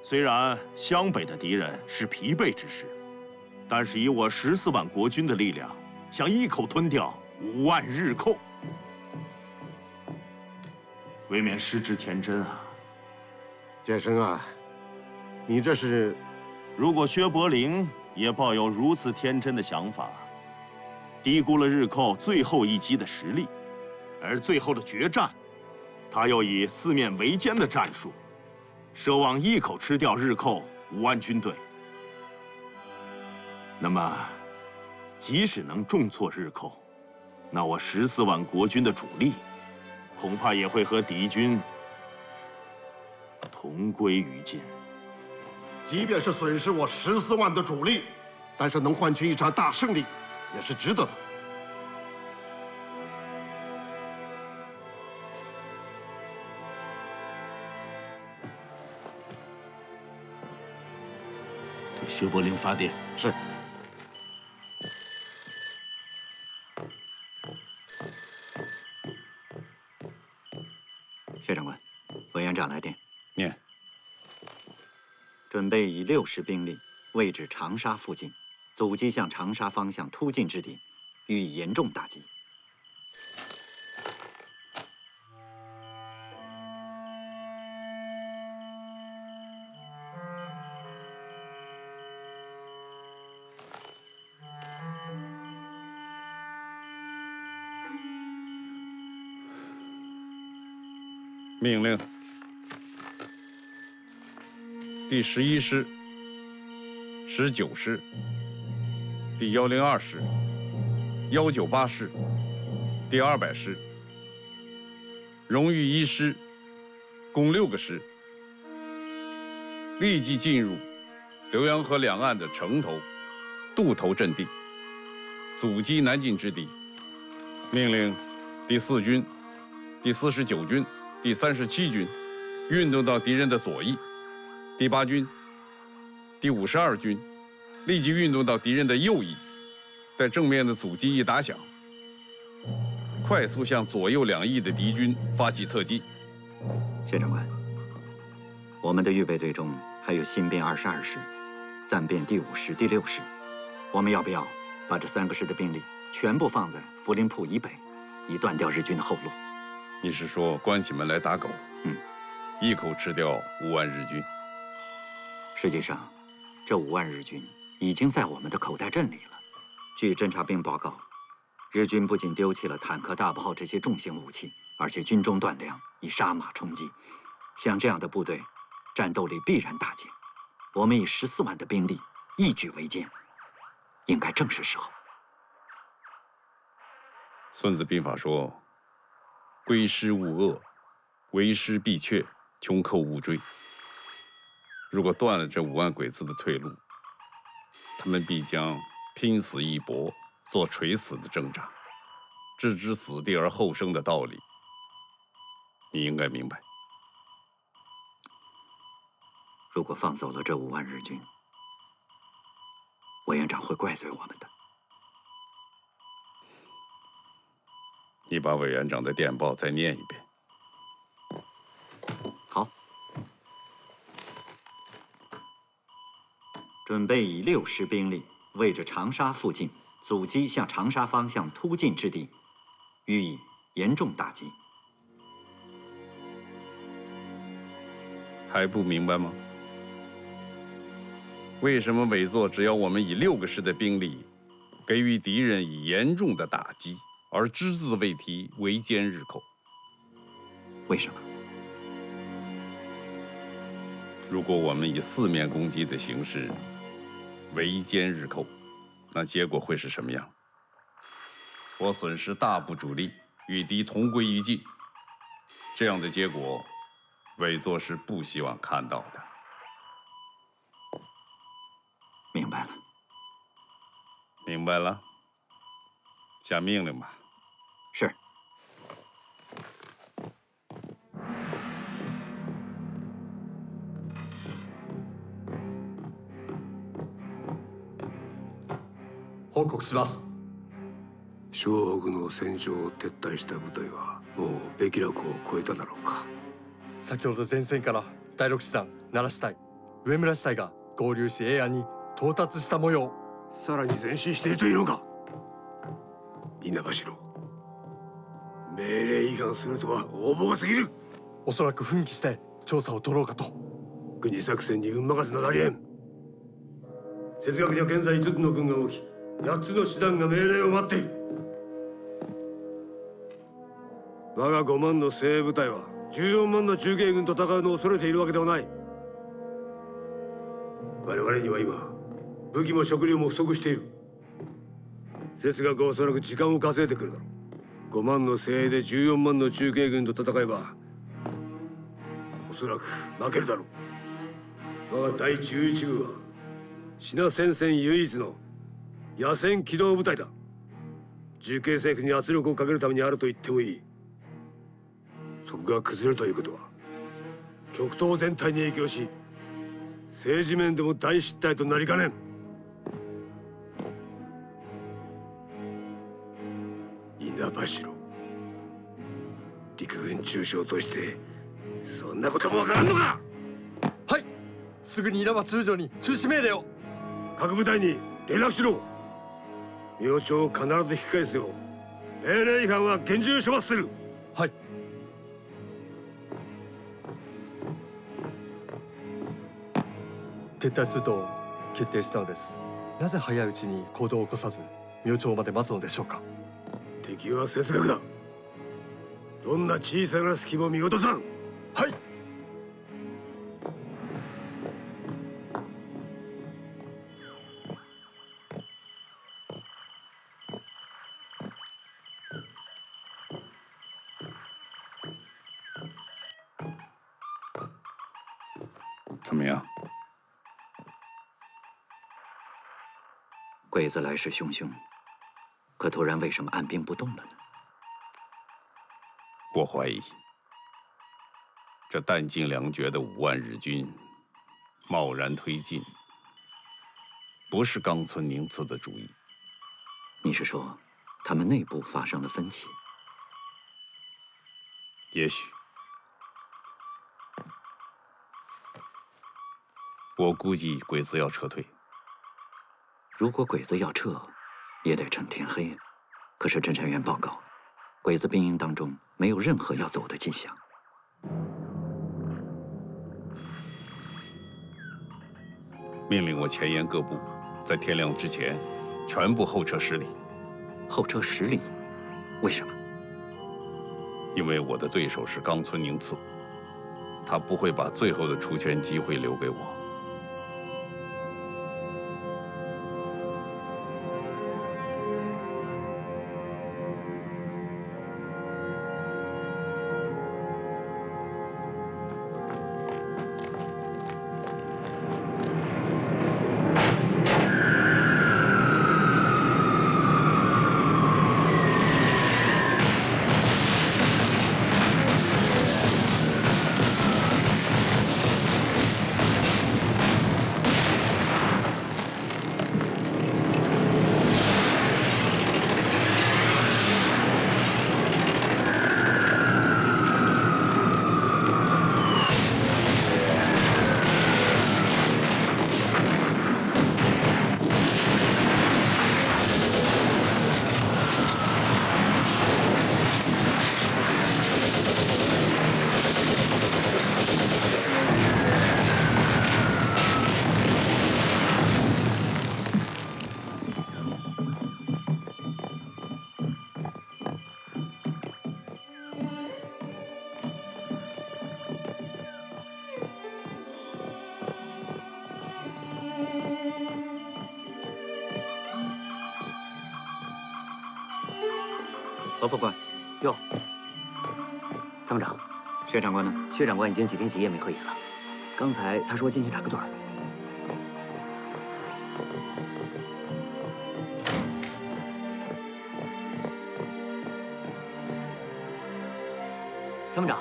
虽然湘北的敌人是疲惫之师，但是以我14万国军的力量，想一口吞掉5万日寇，未免失之天真啊！建生啊，你这是……如果薛伯陵也抱有如此天真的想法，低估了日寇最后一击的实力，而最后的决战，他又以4面围歼的战术，奢望一口吃掉日寇5万军队。那么，即使能重挫日寇，那我14万国军的主力，恐怕也会和敌军同归于尽。即便是损失我14万的主力，但是能换取一场大胜利，也是值得的。给薛伯陵发电。是。薛长官，委员长来电。念。准备以6师兵力位置长沙附近，阻击向长沙方向突进之敌，予以严重打击。命令第11师、19师、第102师、198师、第200师、荣誉1师，共6个师，立即进入浏阳河两岸的城头、渡头阵地，阻击南进之敌。命令第4军、第49军、第37军运动到敌人的左翼，第8军、第52军立即运动到敌人的右翼，在正面的阻击一打响，快速向左右两翼的敌军发起侧击。薛长官，我们的预备队中还有新编22师、暂编第5师、第6师，我们要不要把这3个师的兵力全部放在涪陵铺以北，以断掉日军的后路？你是说关起门来打狗？一口吃掉5万日军？实际上，这5万日军已经在我们的口袋阵里了。据侦察兵报告，日军不仅丢弃了坦克、大炮这些重型武器，而且军中断粮，以杀马充饥。像这样的部队，战斗力必然大减。我们以14万的兵力一举围歼，应该正是时候。孙子兵法说：“归师勿遏，为师必却，穷寇勿追。”如果断了这5万鬼子的退路，他们必将拼死一搏，做垂死的挣扎。置之死地而后生的道理，你应该明白。如果放走了这5万日军，委员长会怪罪我们的。你把委员长的电报再念一遍。好。准备以6师兵力为着长沙附近阻击向长沙方向突进之敌，予以严重打击。还不明白吗？为什么委座只要我们以6个师的兵力，给予敌人以严重的打击，而只字未提围歼日寇？为什么？如果我们以4面攻击的形式围歼日寇，那结果会是什么样？我损失大部主力，与敌同归于尽。这样的结果，委座是不希望看到的。明白了。明白了。下命令吧。是。報告します。湘北の戦場を撤退した部隊はもうべき楽を越えただろうか。先ほど前線から第6師団奈良支隊、上村支隊が合流し永安に到達した模様。さらに前進しているというのか。稲葉命令違反するとは横暴が過ぎる。おそらく奮起して調査を取ろうかと。軍事作戦に運任せなどありえん。節学には現在5つの軍が動き、8つの師団が命令を待っている。我が5万の精鋭部隊は14万の中継軍と戦うのを恐れているわけではない。我々には今武器も食料も不足している。節学はおそらく時間を稼いでくるだろう。5万の精鋭で14万の中継軍と戦えばおそらく負けるだろう。我が第11軍は支那戦線唯一の野戦機動部隊だ。重慶政府に圧力をかけるためにあると言ってもいい。そこが崩れるということは極東全体に影響し、政治面でも大失態となりかねん。稲葉陸軍中将としてそんなこともわからんのか。はい、すぐに稲葉中将に中止命令を。各部隊に連絡しろ。明朝を必ず引き返すよう命令違反は厳重処罰する。はい。撤退すると決定したのです。なぜ早いうちに行動を起こさず明朝まで待つのでしょうか。敵は節学だ。どんな小さな隙も見落とさん。怎么样？鬼子来势汹汹，可突然为什么按兵不动了呢？我怀疑，这弹尽粮绝的5万日军贸然推进，不是冈村宁次的主意。你是说，他们内部发生了分歧？也许。我估计鬼子要撤退。如果鬼子要撤，也得趁天黑。可是侦察员报告，鬼子兵营当中没有任何要走的迹象。命令我前沿各部，在天亮之前，全部后撤10里。后撤10里？为什么？因为我的对手是冈村宁次，他不会把最后的出拳机会留给我。何副官，哟，参谋长，薛长官呢？薛长官已经几天几夜没合眼了。刚才他说进去打个盹儿。参谋长，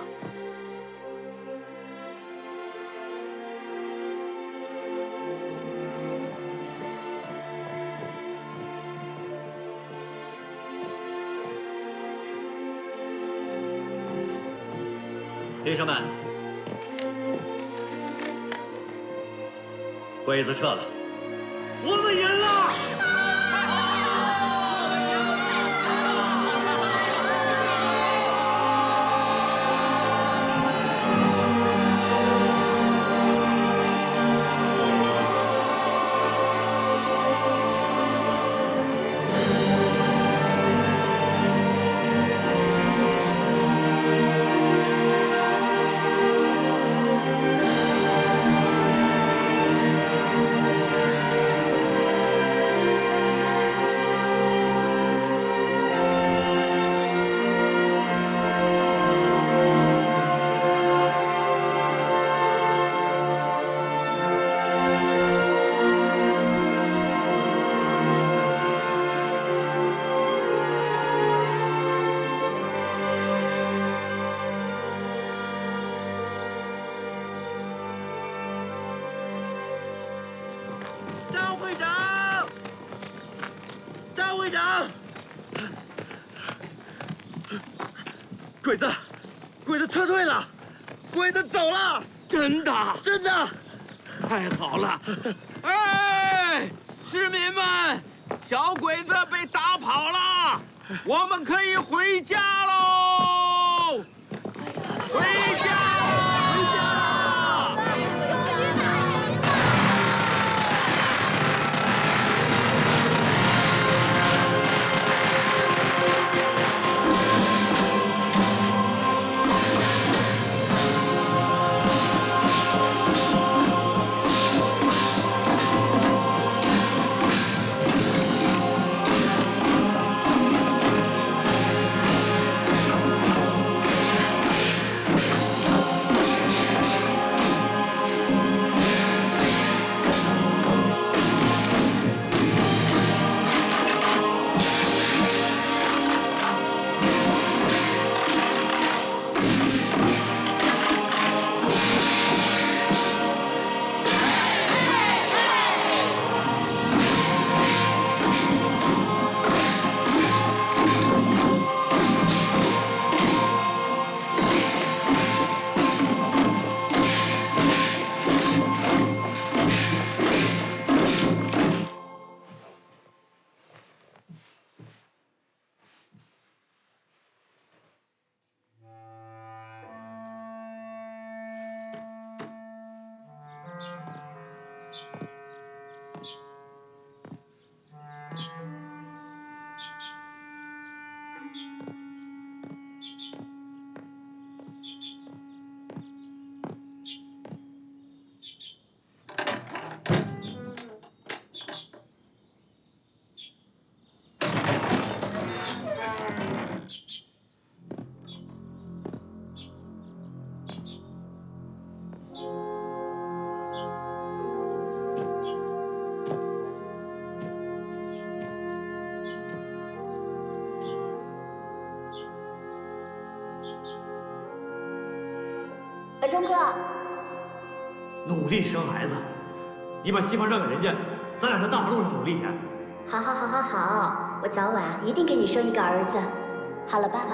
弟兄们，鬼子撤了，我们赢了！张会长，张会长，鬼子撤退了，鬼子走了，真的，真的，太好了！哎，市民们，小鬼子被打跑了，我们可以回家喽！回家！回家！本忠哥，努力生孩子，你把媳妇让给人家，咱俩上大马路上努力去。好，我早晚一定给你生一个儿子，好了吧？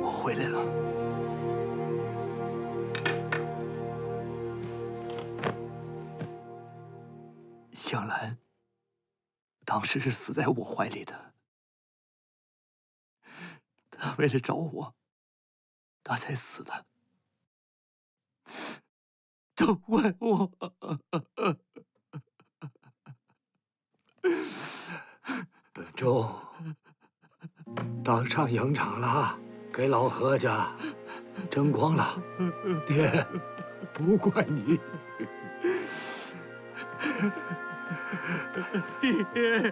回来了。香兰当时是死在我怀里的，她为了找我，她才死的。都怪我。本忠，当上营长了，给老何家争光了。爹，不怪你。爹。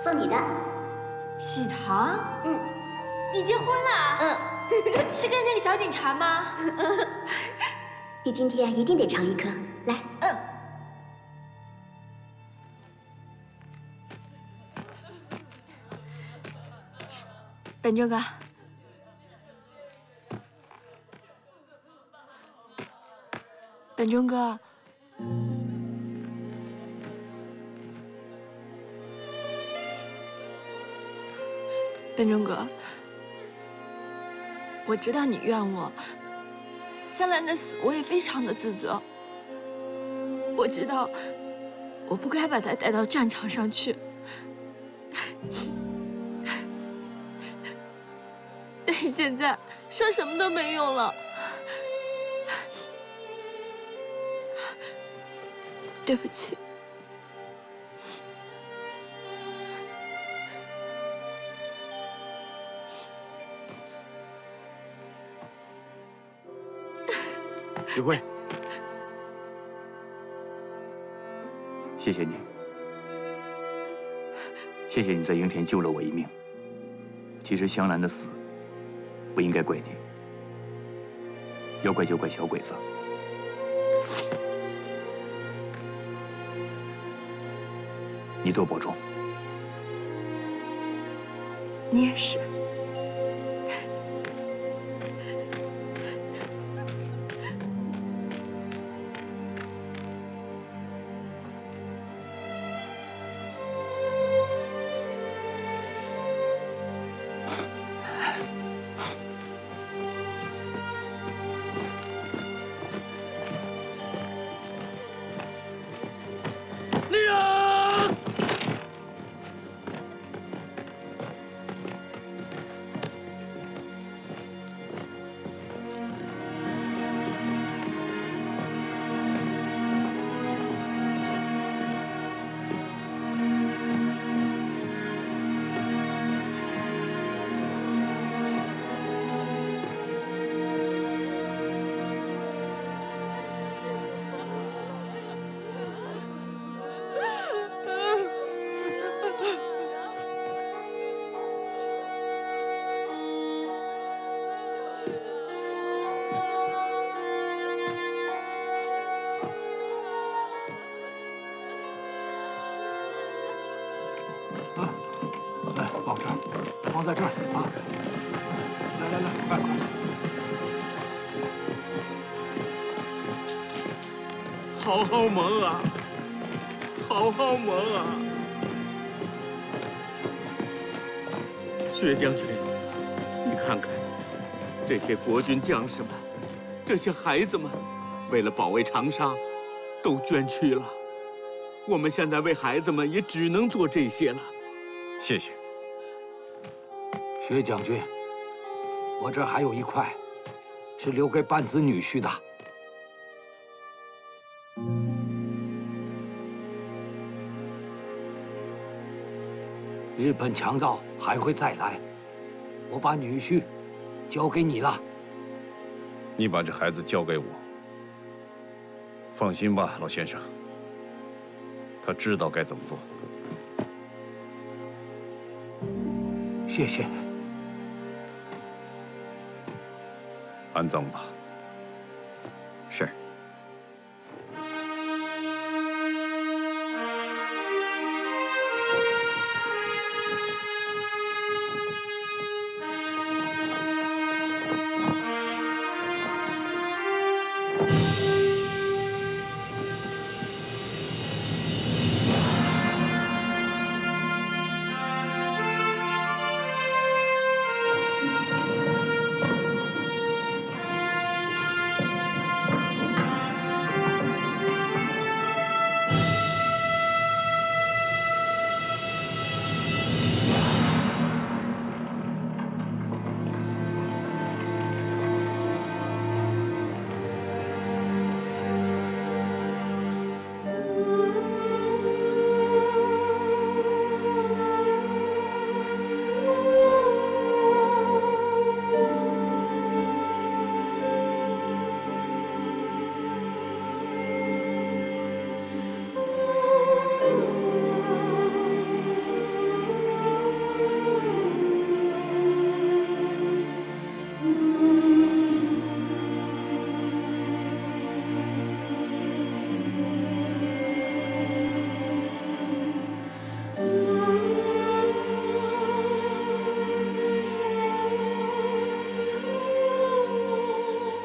送你的，喜糖。嗯，你结婚了？嗯，是跟那个小警察吗？你今天一定得尝一颗，来。嗯。本忠哥，本忠哥。本忠哥，我知道你怨我，香兰的死我也非常的自责。我知道我不该把她带到战场上去，但是现在说什么都没用了。对不起。李慧，谢谢你，谢谢你在营田救了我一命。其实香兰的死不应该怪你，要怪就怪小鬼子。你多保重。你也是。放这儿，放在这儿啊！来来来，快快！好好蒙啊，好好蒙啊！薛将军，你看看，这些国军将士们，这些孩子们，为了保卫长沙，都捐躯了。我们现在为孩子们也只能做这些了。谢谢。薛将军，我这儿还有一块，是留给半子女婿的。日本强盗还会再来，我把女婿交给你了。你把这孩子交给我，放心吧，老先生，他知道该怎么做。谢谢。安葬吧。是。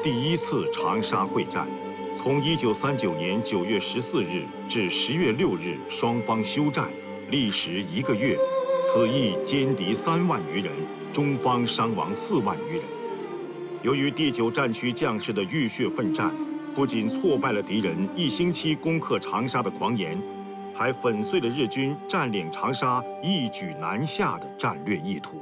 第一次长沙会战，从1939年9月14日至10月6日，双方休战，历时1个月。此役歼敌3万余人，中方伤亡4万余人。由于第9战区将士的浴血奋战，不仅挫败了敌人1星期攻克长沙的狂言，还粉碎了日军占领长沙一举南下的战略意图。